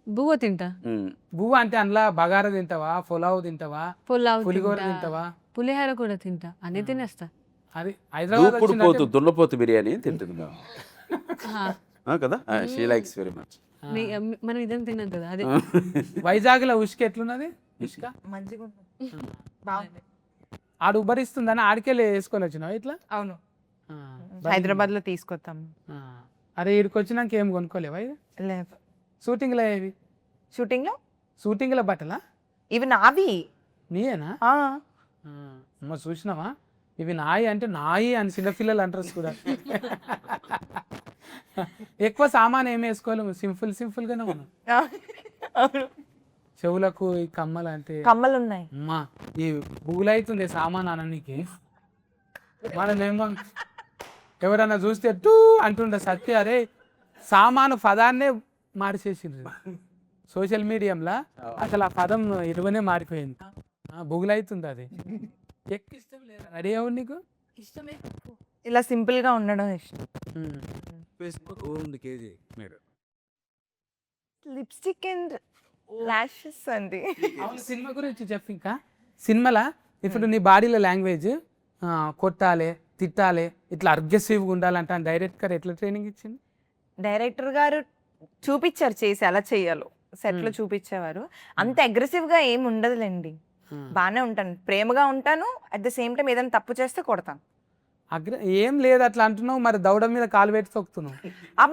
[SPEAKER 2] బువ్వ తింటా.
[SPEAKER 1] బువ్వ అంటే అందులో బగారా తింటావా, పులావ్ తింటావా,
[SPEAKER 2] పులావ్
[SPEAKER 1] పులిగోర
[SPEAKER 2] తింటా,
[SPEAKER 1] తింటావా?
[SPEAKER 2] పులిహోర కూడా తింటా, అన్ని తినేస్తా.
[SPEAKER 1] అది హైదరాబాద్ వచ్చిందంటే
[SPEAKER 3] దున్నపోతు బిర్యానీ తింటుంది
[SPEAKER 2] ఆ,
[SPEAKER 3] కదా. She likes very much.
[SPEAKER 2] మనం ఇదని తిన్నాం కదా అదే.
[SPEAKER 1] వైజాగ్లో ఉష్క ఎట్లున్నది? ఉష్క
[SPEAKER 5] మంచిగా ఉంటుంది. బాగుంది.
[SPEAKER 1] ఆడు ఉబ్బరిస్తుందని ఆడికెళ్ళి వేసుకొని వచ్చినావు ఇట్లా?
[SPEAKER 5] అవును, హైదరాబాద్ లో తీసుకొస్తాం.
[SPEAKER 1] అరే ఇక్కడికి వచ్చినాక ఏం కొనుక్కోలేవా?
[SPEAKER 5] లేదు.
[SPEAKER 1] షూటింగ్లో ఏవి?
[SPEAKER 5] షూటింగ్ లో
[SPEAKER 1] షూటింగ్లో బట్టలా?
[SPEAKER 5] ఇవి నావి.
[SPEAKER 1] నీయేనా?
[SPEAKER 5] ఆ,
[SPEAKER 1] అమ్మ చూసినావా, ఇవి నాయి అంటే నాయి అని చిన్నపిల్లలు అంటారు కూడా. ఎక్కువ సామాన్ ఏమి వేసుకోలేము, సింపుల్గానే ఉన్నాం.
[SPEAKER 5] అవును.
[SPEAKER 1] చెవులకు ఈ కమ్మలు అంటే
[SPEAKER 5] కమ్మలు ఉన్నాయి.
[SPEAKER 1] అమ్మా ఈ బుగులైతుంది సామాన్ అననికి. మనమేమో ఎవరన్నా చూస్తే టూ అంటుండే సత్య, అరే సామాను పదాన్నే మార్చేసింది సోషల్ మీడియంలో. అసలు ఆ పదం ఇరువనే మారిపోయింది. బుగులైతుంది అది. ఎక్కిష్టం లేదు రెడీ అవ్వదు నీకు?
[SPEAKER 2] ఇష్టమే.
[SPEAKER 5] ఇలా సింపుల్ గా ఉండడం ఇష్టం. లిప్స్టిక్ అండ్ లాషెస్ అండి.
[SPEAKER 1] సినిమా గురించి చెప్పు. ఇంకా సినిమాలో ఇప్పుడు నీ బాడీలో లాంగ్వేజ్ కొట్టాలి, తిట్టాలి, ఇట్లా అగ్రెసివ్గా ఉండాలంటే డైరెక్టర్ ఎట్లా ట్రైనింగ్ ఇచ్చింది?
[SPEAKER 5] డైరెక్టర్ గారు చూపించారు చేసి ఎలా చెయ్యాలో, సెట్ లో చూపించేవారు. అంత అగ్రెసివ్ గా ఏమి ఉండదులేండి, బాగానే ఉంటాను, ప్రేమగా ఉంటాను. అట్ ద సేమ్ టైం ఏదైనా తప్పు చేస్తే కొడతాను.
[SPEAKER 1] ఏం లేదు అట్లా అంటున్నావు, మరి దౌడ మీద కాలు పెట్టి తొక్కుతున్నావు.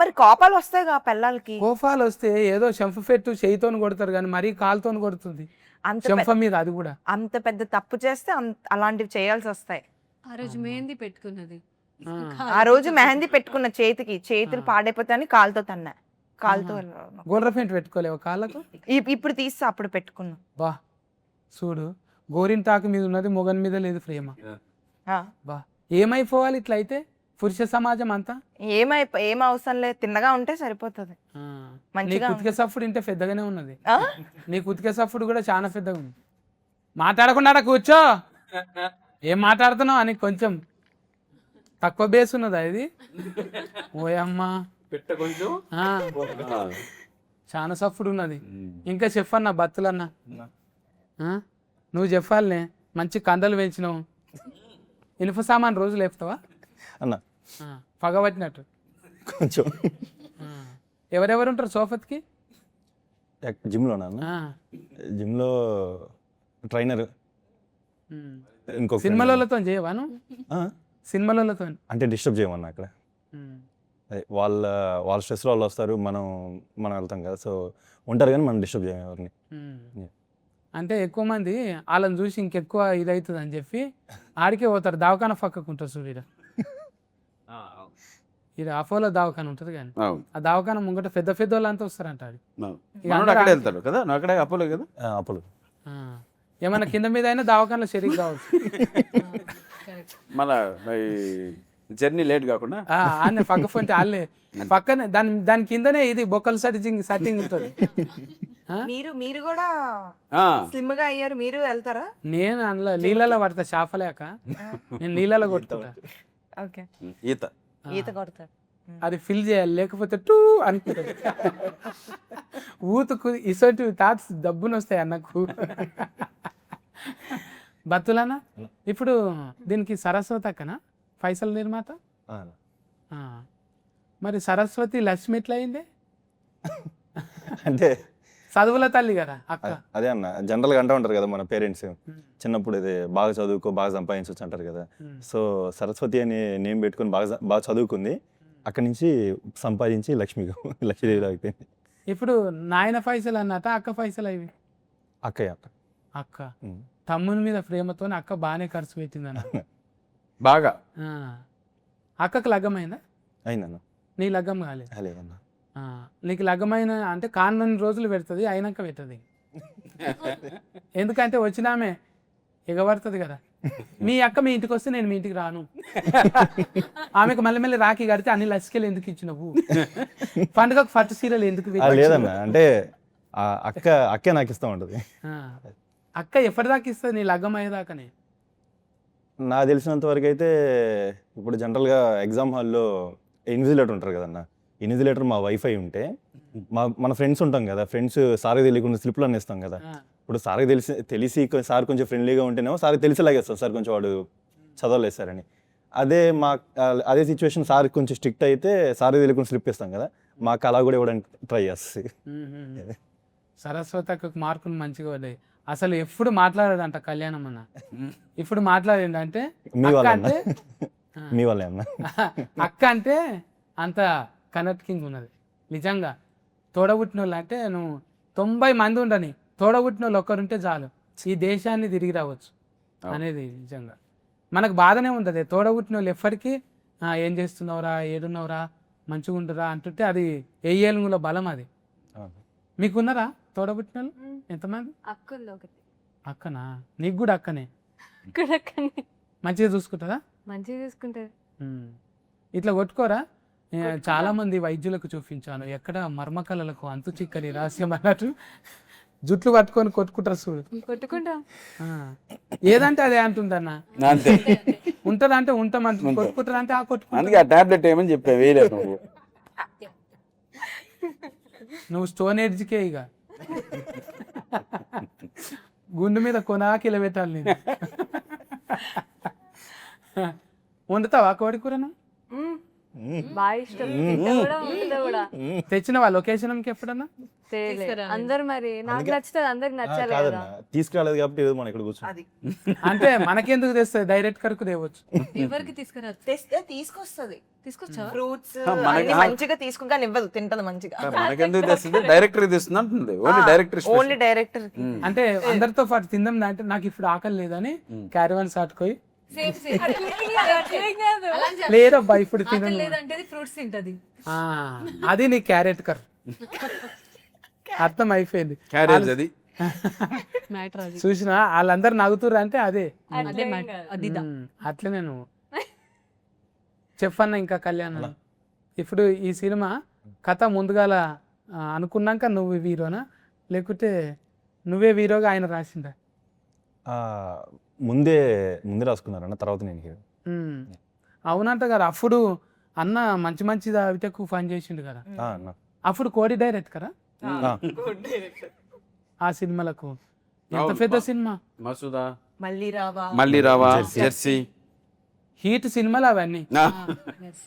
[SPEAKER 5] మరి కోపాలు వస్తాయి కా పిల్లలకి.
[SPEAKER 1] కోపాలు వస్తే ఏదో చెంప పెట్టు చేయితోని కొడతారు కానీ మరీ కాలుతోని కొడుతుంది చెంప మీద. అది కూడా
[SPEAKER 5] అంత పెద్ద తప్పు చేస్తే అలాంటివి చేయాల్సి వస్తాయి.
[SPEAKER 2] ఆ రోజు మెహందీ పెట్టుకున్నది,
[SPEAKER 5] ఆ రోజు మెహందీ పెట్టుకున్న చేతులు పాడైపోతాయని కాలుతో తన్నా. కాలుతో
[SPEAKER 1] గోల్ర పెయింట్ పెట్టుకోలేవు కాళ్ళకు?
[SPEAKER 5] ఇప్పుడు తీస్తే అప్పుడు పెట్టుకున్నా.
[SPEAKER 1] బా చూడు, గోరింటాకు మీద ఉన్నది మొగన్ మీద లేదు ప్రేమ. బా ఏమైపోవాలి ఇట్లా అయితే పురుష సమాజం అంతా?
[SPEAKER 5] ఏం అవసరం లేదు, తిన్నగా ఉంటే సరిపోతుంది.
[SPEAKER 1] నీ కుతిక సఫుడు ఇంటే పెద్దగానే ఉన్నది. నీ కుతిక సఫుడు కూడా చాలా పెద్దగా ఉంది. మాట్లాడకుండా కూర్చో, ఏం మాట్లాడుతున్నావు అని కొంచెం తక్కువ బేస్ ఉన్నదా ఇది? ఓయమ్మా,
[SPEAKER 3] పెట్ట కొంచెం
[SPEAKER 1] ఆ, చాలా సఫ్డ్ ఉన్నది. ఇంకా చెప్పన్నా బత్తులన్న, ఆ? నువ్వు చెప్పాలనే, మంచి కండలు పెంచినావు, ఇనుప సామాన్ రోజు లేపుతావా?
[SPEAKER 4] అన్న
[SPEAKER 1] పగబట్టినట్టు.
[SPEAKER 4] కొంచెం
[SPEAKER 1] ఆ. ఎవరెవరు ఉంటారు సోఫత్కి?
[SPEAKER 4] జిమ్లోనా అన్న? జిమ్లో ట్రైనర్, ఇంకొక
[SPEAKER 1] సినిమాలతో చేయవాను?
[SPEAKER 4] ఆ?
[SPEAKER 1] సినిమాలతో
[SPEAKER 4] అంటే డిస్టర్బ్ చేయమన్నా అక్కడ. అదే వాళ్ళ స్ట్రెస్లో వాళ్ళు వస్తారు, మనం వెళ్తాం కదా, సో ఉంటారు కానీ మనం డిస్టర్బ్ చేయం ఎవరిని.
[SPEAKER 1] అంటే ఎక్కువ మంది వాళ్ళని చూసి ఇంకెక్కువ ఇదవుతుంది అని చెప్పి ఆడికే పోతారు. దవాఖాన పక్కకు ఉంటుంది చూడు, ఇది అపోలో దవాఖాన ఉంటుంది కానీ ఆ దవాఖాన ముంగట పెద్ద పెద్ద వాళ్ళంతా వస్తారంట. అది
[SPEAKER 3] అక్కడే వెళ్తాడు కదా, నువ్వు అక్కడే అపోలో కదా.
[SPEAKER 4] అప్పుడు
[SPEAKER 1] ఏమన్నా కింద మీద అయినా దవాఖానలో షరీక్ కావచ్చు.
[SPEAKER 3] మళ్ళా జర్నీ లేట్ కాకుండా
[SPEAKER 1] ఆనే పక్క ఫోన్ వాళ్ళే పక్కనే దాని కిందనే ఇది బొక్కలు సెట్టింగ్ ఉంటుంది.
[SPEAKER 5] మీరు కూడా స్లిమ్ గా అయ్యారు, మీరు వెళ్తారా?
[SPEAKER 1] నేను అందులో నీళ్ళలో పడతా, చేపలేక నేను నీళ్ళలో కొట్టుకుంటా.
[SPEAKER 5] ఓకే,
[SPEAKER 3] ఈత
[SPEAKER 5] కొడతారు.
[SPEAKER 1] అది ఫిల్ చేయాలి, లేకపోతే టూ అనుకుంటుంది. ఊతుకు ఇసోటి థాట్స్ దబ్బున వస్తాయి అన్నకు. బతులనా ఇప్పుడు దీనికి సరస్వతి అక్కనా పైసల నిర్మాత? మరి సరస్వతి లక్ష్మి ఎట్లా అయింది?
[SPEAKER 4] అంటే
[SPEAKER 1] చదువుల తల్లి కదా అక్క.
[SPEAKER 4] అదే అన్న, జనరల్గా అంటూ ఉంటారు కదా మన పేరెంట్స్, చిన్నప్పుడు ఇది బాగా చదువుకో బాగా సంపాదించవచ్చు అంటారు కదా. సో సరస్వతి అని నేమ్ పెట్టుకుని బాగా చదువుకుంది, అక్కడి నుంచి సంపాదించి లక్ష్మీదేవిలో అయిపోయింది.
[SPEAKER 1] ఇప్పుడు నాయన పైసలు అన్నట, అక్క పైసలు అవి?
[SPEAKER 4] అక్కయ్య
[SPEAKER 1] అక్క తమ్ముని మీద ప్రేమతో అక్క బాగానే ఖర్చు పెట్టింది అన్న.
[SPEAKER 3] బాగా.
[SPEAKER 1] అక్కకు లగ్గమైందా?
[SPEAKER 4] అయిందన్న.
[SPEAKER 1] నీ లగ్గం కాలేదు?
[SPEAKER 4] లేదన్న.
[SPEAKER 1] నీకు లగ్గమైన అంటే కాన్ని రోజులు పెడుతుంది, అయినాక పెట్టదు. ఎందుకంటే వచ్చినామే ఎగబడుతుంది కదా. మీ అక్క మీ ఇంటికి వస్తే నేను మీ ఇంటికి రాను. ఆమెకు మళ్ళీ మళ్ళీ రాఖీ కడితే అన్ని లసికలు ఎందుకు ఇచ్చినవు? పండుగకు పట్టు సీరలు ఎందుకు?
[SPEAKER 4] లేదన్న, అంటే అక్కే నాకు ఇస్తా ఉంటుంది.
[SPEAKER 1] అక్క ఎప్పటిదాకా ఇస్తుంది నీ లగ్గం అయ్యేదాకానే?
[SPEAKER 4] నాకు తెలిసినంత వరకు అయితే ఇప్పుడు జనరల్గా ఎగ్జామ్ హాల్లో ఇన్విజిలేటర్ ఉంటారు కదన్న, ఇన్విజిలేటర్ మా వైఫై ఉంటే మన ఫ్రెండ్స్ ఉంటాం కదా, ఫ్రెండ్స్ సార్కి తెలియకుండా స్లిప్లు అనేస్తాం కదా. ఇప్పుడు సార్కి తెలిసి సార్ కొంచెం ఫ్రెండ్లీగా ఉంటేనేమో సార్కి తెలిసేలాగేస్తారు, సార్ కొంచెం వాడు చదవలేదు సార్ అని. అదే సిచ్యువేషన్ సార్కి కొంచెం స్ట్రిక్ట్ అయితే సార్కి తెలియకుండా స్లిప్ ఇస్తాం కదా, మాకు అలా కూడా ఇవ్వడానికి ట్రై చేస్తుంది.
[SPEAKER 1] సరస్వతి అక్కకు మార్కులు మంచిగా పడ్డాయి. అసలు ఎప్పుడు మాట్లాడాడంట కళ్యాణం అన్న, ఇప్పుడు మాట్లాడిండు
[SPEAKER 4] మీ వాళ్ళే అన్న.
[SPEAKER 1] అక్క అంటే అంత కనెక్టింగ్ ఉన్నది నిజంగా. తోడబుట్టిన వాళ్ళు అంటే నువ్వు 90 మంది ఉండని, తోడబుట్టిన వాళ్ళు ఒక్కరుంటే చాలు ఈ దేశాన్ని తిరిగి రావచ్చు అనేది నిజంగా. మనకు బాధనే ఉంటుంది, తోడబుట్టిన వాళ్ళు ఎప్పటికీ ఏం చేస్తున్నావురా, ఏడున్నావురా, మంచిగా ఉంటురా అంటుంటే అది ఏళ్ళ బలం అది. మీకున్నారా తోడబుట్టిన వాళ్ళు ఎంతమంది? అక్కనా? నీకు కూడా అక్కనే? మంచిగా చూసుకుంటుందా?
[SPEAKER 2] మంచిగా చూసుకుంటారు.
[SPEAKER 1] ఇట్లా కొట్టుకోరా? చాలా మంది వైద్యులకు చూపించాను, ఎక్కడ మర్మకళలకు అంతు చిక్కని రహస్యం అన్నట్టు జుట్లు పట్టుకొని కొట్టుకుంటారు చూడు.
[SPEAKER 2] కొట్టుకుంటాం,
[SPEAKER 1] ఏదంటే అదే అంటుందన్న. ఉంటదంటే ఉంటామంటు, కొట్టుకుంటారు అంటే
[SPEAKER 3] అందుకే ఆ టాబ్లెట్ ఏమని చెప్పా వేయలేదు.
[SPEAKER 1] నువ్వు స్టోన్ ఎడ్జ్కే ఇక గుండు మీద కొనాకిల పెట్టాలి నేను. వండుతావా కోడి కూరను?
[SPEAKER 2] బాగా ఇష్టం.
[SPEAKER 1] తెచ్చినవా లొకేషన్కి ఎప్పుడన్నా?
[SPEAKER 2] అందరు మరి నాకు నచ్చుతుంది, అందరికి నచ్చాలి కదా.
[SPEAKER 4] తీసుకురాలేదు కాబట్టి మనం ఇక్కడ కూర్చోండి.
[SPEAKER 1] అంటే మనకెందుకు తెస్తుంది, డైరెక్ట్ కరకు తేవచ్చు.
[SPEAKER 2] ఎవరికి తీసుకురా?
[SPEAKER 5] తెస్తే తీసుకొస్తుంది,
[SPEAKER 2] తీసుకొచ్చావా?
[SPEAKER 5] ఫ్రూట్స్ మంచిగా తీసుకుని ఇవ్వదు, తింటది మంచిగా.
[SPEAKER 3] మనకెందుకు తెస్తుంది, డైరెక్టర్ తెస్తుంది అంటుంది. Only director.
[SPEAKER 1] అంటే అందరితో పాటు తిందాం అంటే నాకు ఇప్పుడు ఆకలి లేదని క్యారవాన్ సాటుకోయి లేదబ్బా ఇప్పుడు
[SPEAKER 2] తినలేదంటే ఫ్రూట్స్ తింటది.
[SPEAKER 1] అది నీ క్యారెట్ కర్ అర్థం అయిపోయింది. చూసినా వాళ్ళందరు నవ్వుతుర్రు అంటే అదే అట్లనే నువ్వు చెప్పన్న. ఇంకా కళ్యాణం ఇప్పుడు ఈ సినిమా కథ ముందుగాల అనుకున్నాక నువ్వు హీరోనా, లేకుంటే నువ్వే హీరోగా ఆయన రాసిందా?
[SPEAKER 4] ముందే రాసుకున్నారన్న, తర్వాత నేను హీరో.
[SPEAKER 1] అవునంట కదా అప్పుడు అన్న మంచి మంచి అవిటకు పని చేసిండు కదా
[SPEAKER 4] అన్న
[SPEAKER 1] అప్పుడు కోడి డైరెక్ట్ కదా ఆ సినిమాలకు ఎంత పెద్ద సినిమా
[SPEAKER 3] మసూదా
[SPEAKER 5] మళ్ళీ రావా
[SPEAKER 3] మళ్ళీ రావా జెర్సీ
[SPEAKER 1] హీట్ సినిమాలు అవన్నీ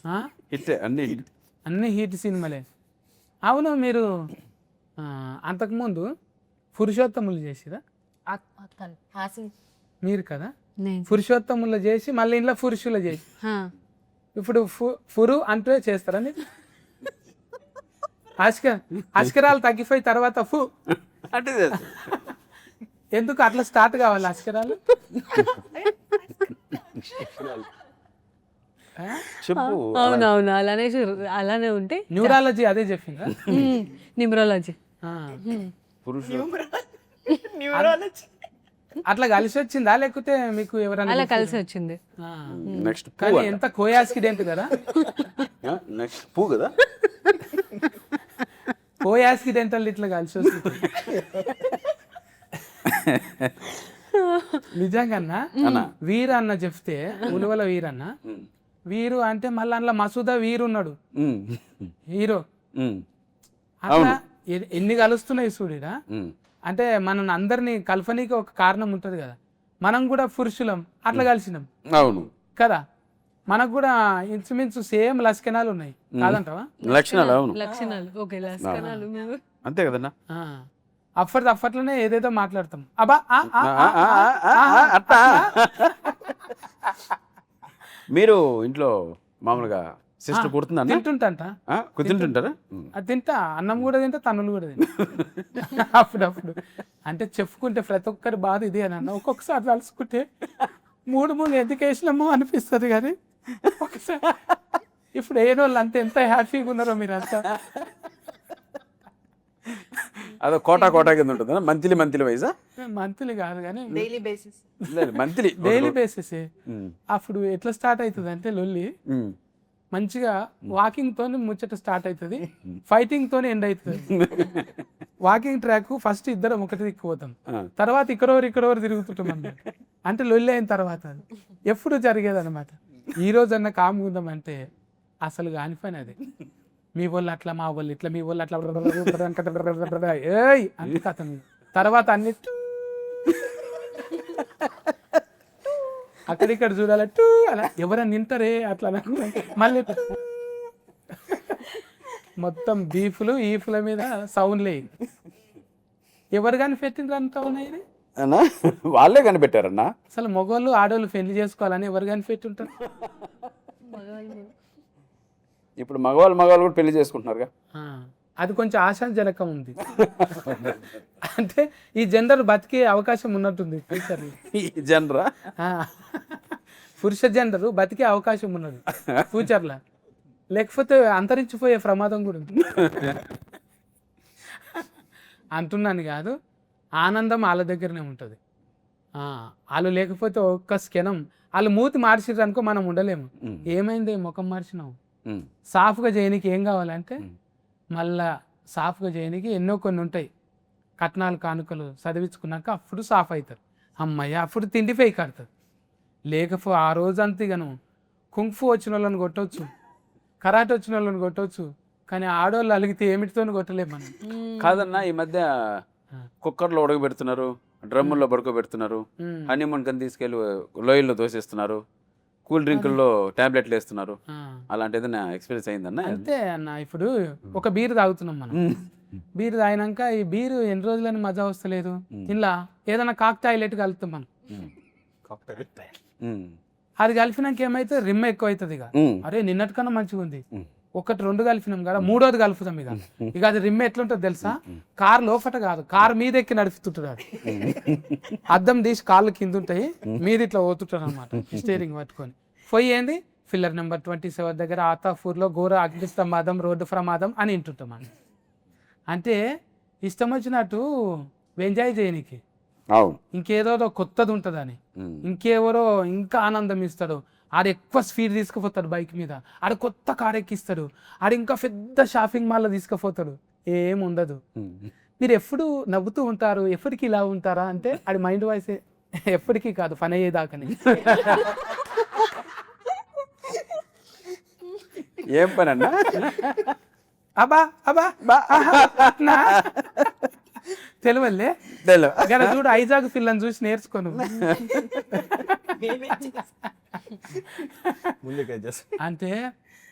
[SPEAKER 1] ఆ?
[SPEAKER 3] హిట్ అన్ని
[SPEAKER 1] అన్ని హీట్ సినిమాలే. అవును మీరు అంతకుముందు పురుషోత్తములు చేసిరా మీరు కదా పురుషోత్తములు చేసి మళ్ళీ ఇంట్లో పురుషులు చేసి ఇప్పుడు ఫురు అంటే చేస్తారా మీరు అస్కరాలు తగ్గిపోయి తర్వాత
[SPEAKER 3] అంటే
[SPEAKER 1] ఎందుకు అట్లా స్టార్ట్ కావాలి అస్కరాలు
[SPEAKER 3] చెప్పు
[SPEAKER 2] అవునవును అలానే ఉంటే
[SPEAKER 1] న్యూరాలజీ అదే చెప్పిందా
[SPEAKER 2] న్యూమరాలజీ
[SPEAKER 3] పురుషులు
[SPEAKER 1] అట్లా కలిసి వచ్చిందా లేకపోతే మీకు ఎవరైనా
[SPEAKER 2] అలా కలిసి వచ్చింది.
[SPEAKER 3] నెక్స్ట్
[SPEAKER 1] కానీ ఎంత కోయాసిడెంట్ కదా
[SPEAKER 3] నెక్స్ట్ పూ కదా
[SPEAKER 1] కోయాసిడెంటల్ ఇట్లా కలిసి వస్తుంది నిజంగా వీరు అన్న చెప్తే ఉలువల వీరన్న వీరు అంటే మళ్ళీ అందులో మసూదా వీరు ఉన్నాడు హీరో అట్లా ఎన్ని కలుస్తున్నాయి చూడిరా అంటే మనం అందరినీ కల్పనీకి ఒక కారణం ఉంటుంది కదా మనం కూడా పురుషులం అట్లా కలిసినాం
[SPEAKER 3] అవును
[SPEAKER 1] కదా మనకు కూడా ఇంచుమించు సేమ్ లక్షణాలు ఉన్నాయి కాదంటావా
[SPEAKER 3] లక్షణాలు అవును
[SPEAKER 2] లక్షణాలు ఓకే లక్షణాలు
[SPEAKER 3] అంతే కదన్నా
[SPEAKER 1] అప్పట్లోనే ఏదేదో మాట్లాడతాం అబ్బా
[SPEAKER 3] అట్టా మీరు ఇంట్లో మామూలుగా సిస్టర్ కుడుతుందా
[SPEAKER 1] తింటుంటంట
[SPEAKER 3] తింటుంటారా
[SPEAKER 1] అది తింటా అన్నం కూడా తింటా తన్నులు కూడా తింటా అప్పుడప్పుడు అంటే చెప్పుకుంటే ప్రతి ఒక్కరి బాధ ఇది అని అన్న ఒక్కొక్కసారి తలుసుకుంటే మూడు ఎందుకు వేసినామో అనిపిస్తుంది కానీ ఒకసారి ఇప్పుడు ఏ రోజులు అంతే ఎంత హ్యాపీగా ఉన్నారో మీరంతా
[SPEAKER 3] అదో కోటా కింద ఉంటుందా మంత్లీ వైజా
[SPEAKER 1] మంత్లీ కాదు కానీ
[SPEAKER 5] daily basis
[SPEAKER 3] monthly
[SPEAKER 1] daily basis అప్పుడు ఎట్లా స్టార్ట్ అవుతుంది అంటే లొల్లి మంచిగా వాకింగ్ తోని ముచ్చట స్టార్ట్ అవుతుంది ఫైటింగ్ తోని ఎండ్ అవుతుంది వాకింగ్ ట్రాక్ ఫస్ట్ ఇద్దరం ఒకటి దిక్కుపోతాం తర్వాత ఇక్కడెవరు తిరుగుతుంటాం అన్నమాట అంటే లొల్లి అయిన తర్వాత ఎప్పుడు జరిగేది అనమాట ఈ రోజు అన్న కామ్ ఉందామంటే అసలు కాని పని అది మీ వాళ్ళు అట్లా మా వాళ్ళు ఇట్లా మీ వాళ్ళు అట్లా ఏయ్ అంత కథ తర్వాత అన్ని అక్కడిక్కడ చూడాలి టూ అలా ఎవరైనా నింటారే అట్లా మళ్ళీ మొత్తం బీఫ్లు ఈఫ్ల మీద సౌండ్లే ఎవరు కానీ పెట్టిండ్రు అంత ఉన్నాయి
[SPEAKER 3] అన్నా వాళ్ళే కనిపెట్టారన్నా
[SPEAKER 1] అసలు మగవాళ్ళు ఆడవాళ్ళు పెళ్లి చేసుకోవాలని ఎవరు కానీ పెట్టుంటారు
[SPEAKER 3] ఇప్పుడు మగవాళ్ళు కూడా పెళ్లి చేసుకుంటున్నారుగా
[SPEAKER 1] అది కొంచెం ఆశాజనకం ఉంది అంటే ఈ జెండర్ బతికే అవకాశం ఉన్నట్టుంది ఫ్యూచర్
[SPEAKER 3] ఈ జనరా
[SPEAKER 1] పురుష జెండర్ బతికే అవకాశం ఉన్నది ఫ్యూచర్లో లేకపోతే అంతరించిపోయే ప్రమాదం కూడా ఉంది అంటున్నాను కాదు ఆనందం వాళ్ళ దగ్గరనే ఉంటుంది వాళ్ళు లేకపోతే ఒక్క క్షణం వాళ్ళు మూతి మార్చిర్రు అనుకో మనం ఉండలేము ఏమైంది ముఖం మార్చినావు సాఫ్గా చేయనికి ఏం కావాలంటే మళ్ళా సాఫ్గా చేయడానికి ఎన్నో కొన్ని ఉంటాయి కట్నాలు కానుకలు చదివించుకున్నాక అప్పుడు సాఫ్ అవుతారు అమ్మయ్య అప్పుడు తిండిపై కడతారు లేకపోతే ఆ రోజంతా ఇక నువ్వు కుంఫు వచ్చిన వాళ్ళని కొట్టవచ్చు కరాటే వచ్చిన వాళ్ళని కొట్టవచ్చు కానీ ఆడవాళ్ళు అలిగితే ఏమిటితో కొట్టలేము మనం
[SPEAKER 3] కాదన్నా ఈ మధ్య కుక్కర్లో ఉడకబెడుతున్నారు డ్రమ్ముల్లో పడుకోబెడుతున్నారు హనీమూన్ కని తీసుకెళ్ళి లోయల్లో దోసేస్తున్నారు కూల్ డ్రింకుల్లో టాబ్లెట్లు వేస్తున్నారు అలాంటి ఏదైనా ఎక్స్పీరియన్స్ అయిందన్న
[SPEAKER 1] అంతే అన్న ఇప్పుడు ఒక బీరు తాగుతున్నాం మనం బీరు తాగినాక ఈ బీరు ఎన్ని రోజులని మజా వస్తలేదు ఇలా ఏదైనా కాక్టైలెట్ కలుపుతాం మనం అది కలిపినాక ఏమైతే రిమ్ ఎక్కువ అవుతుంది ఇక అరే నిన్నటికన్నా మంచిగా ఉంది ఒకటి రెండు కలిపినాం కదా మూడోది కలుపుతాం ఇక అది రిమ్ ఎట్లుంటుంది తెలుసా కార్ లోపట కాదు కార్ మీద ఎక్కి నడుపుతుంటాడు అది అద్దం తీసి కాళ్ళు కింద ఉంటాయి మీద ఇట్లా పోతుంటారు అనమాట స్టీరింగ్ పట్టుకొని పోయి ఏంది ఫిల్లర్ నెంబర్ 27 దగ్గర ఆతాపూర్లో ఘోర అగ్ని ప్రమాదం రోడ్డు ప్రమాదం అని వింటుంటాం అని అంటే ఇష్టం వచ్చినట్టు ఎంజాయ్ చేయనికి ఇంకేదో కొత్తది ఉంటుందని ఇంకెవరో ఇంకా ఆనందం ఇస్తాడు ఆడ ఎక్కువ స్పీడ్ తీసుకుపోతాడు బైక్ మీద ఆడ కొత్త కార్ ఎక్కిస్తాడు ఆడ ఇంకా పెద్ద షాపింగ్ మాల్లో తీసుకుపోతాడు ఏం ఉండదు మీరు ఎప్పుడు నవ్వుతూ ఉంటారు ఎప్పటికీ ఇలా ఉంటారా అంటే ఆడి మైండ్ వాయిస్ ఎప్పటికీ కాదు పని అయ్యేదాకని
[SPEAKER 3] ఏం పని అన్నా?
[SPEAKER 1] అబ్బా అబ్బా అట్నా తెలివల్లే గల చూడు ఐజాగ్ పిల్లని చూసి నేర్చుకోను. అంటే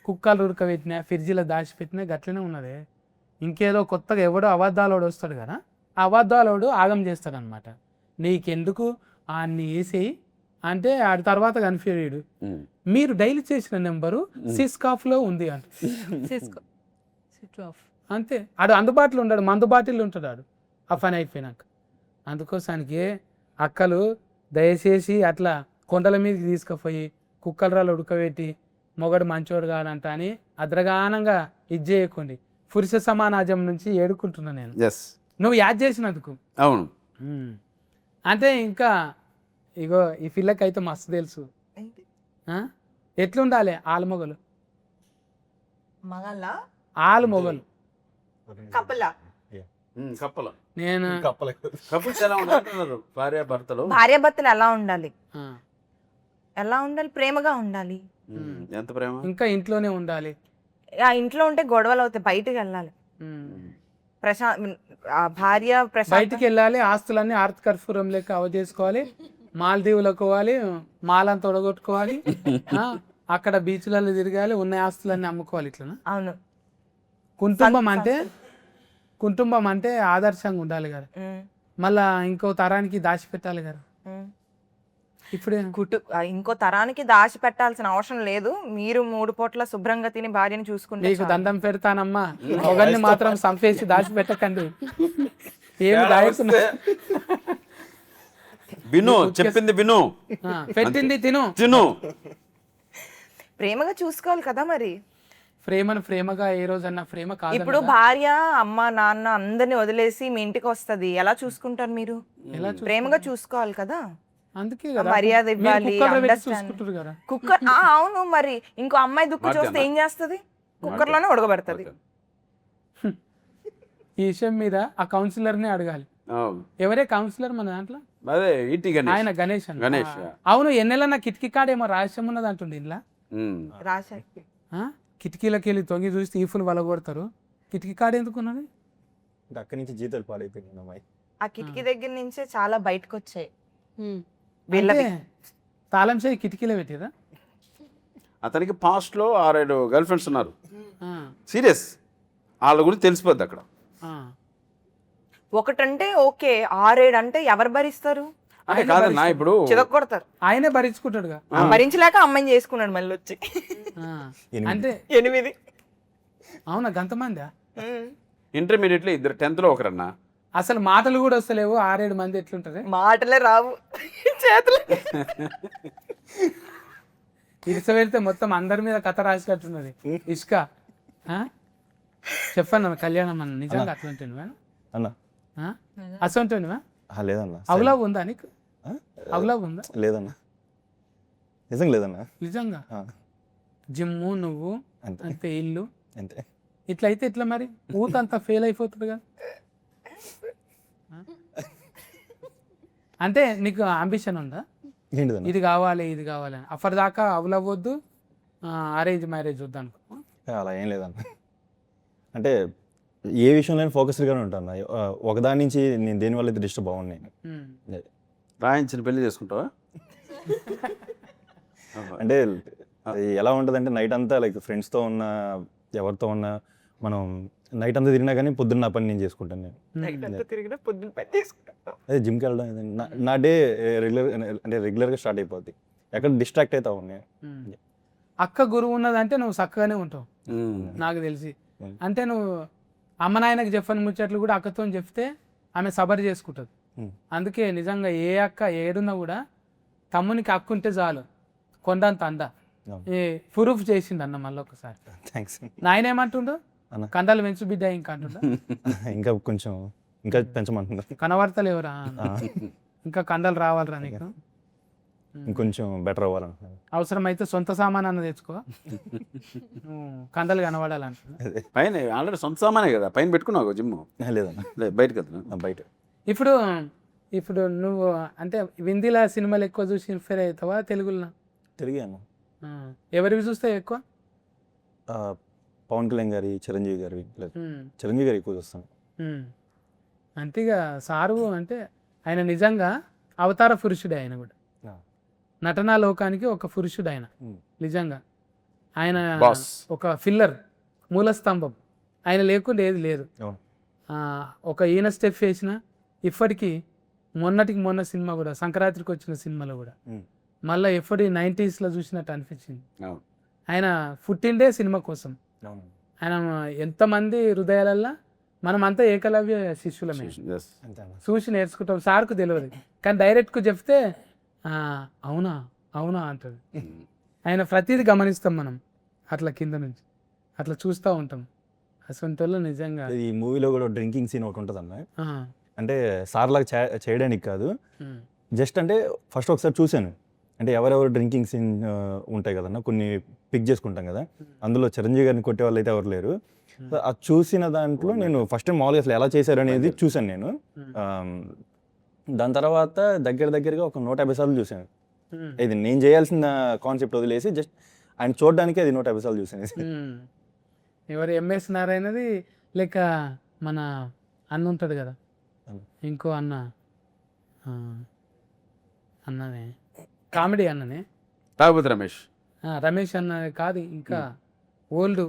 [SPEAKER 1] కుక్కలు ఉడకబెట్టినా ఫ్రిడ్జ్లో దాచిపెట్టినా గట్లనే ఉన్నది. ఇంకేదో కొత్తగా ఎవడో అబద్ధాలోడు వస్తాడు కదా, ఆ అబద్ధాలోడు ఆగం చేస్తాడు అనమాట. నీకెందుకు అన్ని వేసేయి అంటే ఆడి తర్వాత కన్ఫ్యూజ్. మీరు డైలీ చేసిన నెంబరు సిస్కాఫ్లో ఉంది అంట. అంతే, ఆడు అందుబాటులో ఉంటాడు, మందు బాటిల్ ఉంటాడు ఆడు ఆ పని అయిపోయినాక. అందుకోసానికి అక్కలు దయచేసి అట్లా కొండల మీదకి తీసుకుపోయి కుక్కల రాళ్ళు ఉడకబెట్టి మొగడు మంచోడు కాదంట అని అద్రగానంగా ఇది చేయకండి. పురుష సమానాజం నుంచి ఏడుకుంటున్నా నేను, నువ్వు యాద్ చేసినందుకు.
[SPEAKER 3] అవును,
[SPEAKER 1] అంటే ఇంకా ఇగో ఈ పిల్లకైతే మస్తు తెలుసు ఎట్లుండాలి ఆలు మొగలు. ఆలు మొగలు
[SPEAKER 3] కప్పలు.
[SPEAKER 1] నేను
[SPEAKER 3] కపుల్స్ ఎలా ఉండాలంటున్నారు? భార్యాభర్తలు
[SPEAKER 5] ఎలా ఉండాలి? ఎలా ఉండాలి? ప్రేమగా ఉండాలి.
[SPEAKER 3] ఎంత ప్రేమ?
[SPEAKER 1] ఇంకా ఇంట్లోనే ఉండాలి.
[SPEAKER 5] ఆ ఇంట్లో ఉంటే గొడవలు అవుతాయి, బయటికి వెళ్ళాలి. భార్య
[SPEAKER 1] బయటికి వెళ్ళాలి, ఆస్తులన్నీ ఆర్త్ కర్పూరం లెక్క అవజేసుకోవాలి, మాల్దీవులకు పోవాలి, మాలంతా తొడగొట్టుకోవాలి, అక్కడ బీచ్లలో తిరగాలి, ఉన్న ఆస్తులన్నీ అమ్ముకోవాలి. ఇట్లా
[SPEAKER 5] అవును.
[SPEAKER 1] కుటుంబం అంటే ఆదర్శంగా ఉండాలి కదా, మళ్ళా ఇంకో తరానికి దాచిపెట్టాలి కదా. ఇప్పుడు
[SPEAKER 5] ఇంకో తరానికి దాచి పెట్టాల్సిన అవసరం లేదు. మీరు 3 పూట్ల శుభ్రంగా తిని భార్యని చూసుకుంటే
[SPEAKER 1] నీకు దండం పెడతానమ్మా, ఒకరిని మాత్రం సంపేసి దాచిపెట్టకండి. ఏమి దాయకున్నా
[SPEAKER 3] విను, చెప్పింది విను,
[SPEAKER 1] పెట్టింది తిను.
[SPEAKER 5] ప్రేమగా చూసుకోవాలి కదా మరి.
[SPEAKER 1] ప్రేమగా ఏ రోజన్నా ప్రేమ కాదు.
[SPEAKER 5] ఇప్పుడు భార్య అమ్మ నాన్న అందరిని వదిలేసి మీ ఇంటికి వస్తది, ఎలా చూసుకుంటారు మీరు? ప్రేమగా చూసుకోవాలి కదా.
[SPEAKER 1] అందుకే
[SPEAKER 5] మర్యాద ఇవ్వాలి. కుక్కర్ అవును, మరి ఇంకో అమ్మాయి దుక్కు చూస్తే ఏం చేస్తది? కుక్కర్ లోనే ఉడకబెడతది.
[SPEAKER 1] ఈ విషయం మీద ఆ కౌన్సిలర్ ని అడగాలి. ఎవరే కౌన్సిలర్ మన దాంట్లో? ఆయన గణేష్. అవును, ఎన్నెలన్నా కిటికీ కాడేమో రహస్యం ఉన్నది అంటుండే ఇంట్లో. కిటికీలకి వెళ్ళి తొంగి చూసి ఈఫులు వలగొడతారు. కిటికీ కాడ ఎందుకున్నది?
[SPEAKER 4] అక్కడి నుంచి జీతాలు పాడైపోయింది అమ్మాయి.
[SPEAKER 5] ఆ కిటికీ దగ్గర నుంచే చాలా బయటకు వచ్చాయి.
[SPEAKER 1] తాళం చేయి కిటికీలో పెట్టిరా.
[SPEAKER 3] అతనికి పాస్ట్ లో 6-7 గర్ల్ ఫ్రెండ్స్ ఉన్నారు. సీరియస్, వాళ్ళ గురించి తెలిసిపోద్ది అక్కడ.
[SPEAKER 5] ఒకటంటే ఓకే, 6-7 అంటే ఎవరు భరిస్తారు?
[SPEAKER 3] కాదన్నా, ఇప్పుడు
[SPEAKER 5] చిదకొడతారు.
[SPEAKER 1] ఆయనే భరించుకుంటాడుగా.
[SPEAKER 5] భరించలేక అమ్మాయిని చేసుకున్నాడు మళ్ళీ వచ్చి.
[SPEAKER 1] అంటే
[SPEAKER 5] 8.
[SPEAKER 1] అవునా, గంతమంది?
[SPEAKER 3] ఇంటర్మీడియట్ లో 2 10th లో ఒకరన్నా.
[SPEAKER 1] అసలు మాటలు కూడా వస్తలేవు, 6-7 మంది ఎట్లుంటారు?
[SPEAKER 5] మాటలే రావు, చేతులు.
[SPEAKER 1] ఇసుక పెడితే మొత్తం అందరి మీద కథ రాసినట్టున్నది. ఇసుక చెప్పాను కళ్యాణం అన్న, నిజంగా అట్లుంటాను
[SPEAKER 4] అన్నా?
[SPEAKER 1] అసంటున్నావా?
[SPEAKER 4] లేదన్నా.
[SPEAKER 1] అవలవ్ ఉందా నీకు? అవలవ్ ఉందా?
[SPEAKER 4] లేదన్నా, నిజంగా లేదన్నా.
[SPEAKER 1] నిజంగా జిమ్ము నువ్వు అంతే, ఇల్లు
[SPEAKER 4] అంతే.
[SPEAKER 1] ఇట్లా అయితే ఇట్లా మరి ఊతంతా ఫెయిల్ అయిపోతుంది కదా. అంటే నీకు అంబిషన్ ఉందా? ఇది కావాలి ఇది కావాలి అఫర్ దాకా అవలవ్వద్దు, అరేంజ్ మ్యారేజ్ వద్దు అనుకో?
[SPEAKER 4] అలా ఏం లేదన్న. అంటే ఏ విషయంలో ఫోకస్డ్గానే ఉంటాను. ఒకదాని నుంచి నేను దేనివల్ల అయితే డిస్టర్బ్ బాగున్నాయి.
[SPEAKER 3] రాయించిన పెళ్లి చేసుకుంటావా?
[SPEAKER 4] అంటే ఎలా ఉంటుందంటే నైట్ అంతా లైక్ ఫ్రెండ్స్తో ఉన్నా ఎవరితో ఉన్నా మనం నైట్ అంతా తిరిగినా కానీ పొద్దున్న నా పని నేను చేసుకుంటాను. అదే జిమ్కి వెళ్ళడం నా డే రెగ్యులర్గా స్టార్ట్ అయిపోద్ది. ఎక్కడ డిస్ట్రాక్ట్ అవుతావు నేను.
[SPEAKER 1] అక్క గురువు ఉన్నదంటే నువ్వు చక్కగానే ఉంటావు నాకు తెలిసి. అంటే నువ్వు అమ్మ నాయనకి చెప్పని ముచ్చట్లు కూడా అక్కతో చెప్తే ఆమె సబర్ చేసుకుంటుంది. అందుకే నిజంగా ఏ అక్క ఏడున్నా కూడా తమ్మునికి అక్క ఉంటే చాలు కొండంత అంద. ప్రూఫ్ చేసింది అన్న మళ్ళీ ఒకసారి.
[SPEAKER 4] థ్యాంక్స్.
[SPEAKER 1] నాయన ఏమంటుండో కండలు పెంచు బిడ్డ ఇంకా అంటుండ.
[SPEAKER 4] ఇంకా కొంచెం ఇంకా పెంచమంటుండ.
[SPEAKER 1] కనబడతలు ఎవరా ఇంకా కండలు రావాలరా నీకు,
[SPEAKER 4] ఇంకొంచెం బెటర్ అవ్వాలంటున్నా.
[SPEAKER 1] అవసరమైతే సొంత సామాన్ అన్న తెచ్చుకో, కండలు కనబడాలంటున్నా.
[SPEAKER 3] పైన ఆల్రెడీ సొంత సామానే కదా, పైన పెట్టుకున్నావు జిమ్?
[SPEAKER 4] లేదన్నా,
[SPEAKER 3] బయట కదా.
[SPEAKER 4] బయట.
[SPEAKER 1] ఇప్పుడు నువ్వు అంటే హిందీలో సినిమాలు ఎక్కువ చూసి ఇన్స్పైర్ అవుతావా తెలుగులో?
[SPEAKER 4] తెలుగు అన్న.
[SPEAKER 1] ఎవరివి చూస్తావు ఎక్కువ?
[SPEAKER 4] పవన్ కళ్యాణ్ గారి, చిరంజీవి గారి, లేదు చిరంజీవి గారు ఎక్కువ చూస్తాను.
[SPEAKER 1] అంతేగా సారు అంటే ఆయన నిజంగా అవతార పురుషుడే. ఆయన కూడా నటనా లోకానికి ఒక పురుషుడు ఆయన. నిజంగా ఆయన
[SPEAKER 3] బాస్.
[SPEAKER 1] ఒక ఫిల్లర్, మూలస్తంభం. ఆయన లేకుండా ఏది లేదు. ఒక ఈయన స్టెప్ వేసిన ఇప్పటికీ మొన్నటికి మొన్న సినిమా కూడా సంక్రాంతికి వచ్చిన సినిమాలో కూడా మళ్ళీ ఎప్పటి 90sలో చూసినట్టు అనిపించింది. ఆయన పుట్టిండే సినిమా కోసం. ఆయన ఎంతమంది హృదయాలల్లో మనమంతా ఏకలవ్య శిష్యులమే, చూసి నేర్చుకుంటాం. సార్కు తెలియదు కానీ డైరెక్ట్కు చెప్తే అవునా అవునా అంటాడు. ఆయన ప్రతిదీ గమనిస్తాం మనం అట్లా కింద నుంచి అట్లా చూస్తూ ఉంటాం. అసలు నిజంగా
[SPEAKER 4] ఈ మూవీలో కూడా డ్రింకింగ్ సీన్ ఒకటి ఉంటుంది అన్న. అంటే సార్ లాగా చేయడానికి కాదు, జస్ట్ అంటే ఫస్ట్ ఒకసారి చూశాను. అంటే ఎవరెవరు డ్రింకింగ్ సీన్ ఉంటాయి కదన్నా, కొన్ని పిక్ చేసుకుంటాం కదా, అందులో చిరంజీవి గారిని కొట్టే వాళ్ళు అయితే ఎవరు లేరు. అది చూసిన దాంట్లో నేను ఫస్ట్ టైం మామూలుగా అసలు ఎలా చేశారు అనేది చూశాను నేను. దాని తర్వాత దగ్గరగా ఒక 150 సార్లు చూశాను. ఇది నేను చేయాల్సిన కాన్సెప్ట్ వదిలేసి జస్ట్ ఆయన చూడడానికి అది 150 సార్లు చూశాను.
[SPEAKER 1] ఎవరు ఎంఎస్ నారాయణది లేక మన అన్న ఉంటుంది కదా, ఇంకో అన్ననే కామెడీ అన్ననే
[SPEAKER 3] తాగుబోతు రమేష్,
[SPEAKER 1] రమేష్ అన్న కాదు, ఇంకా ఓల్డ్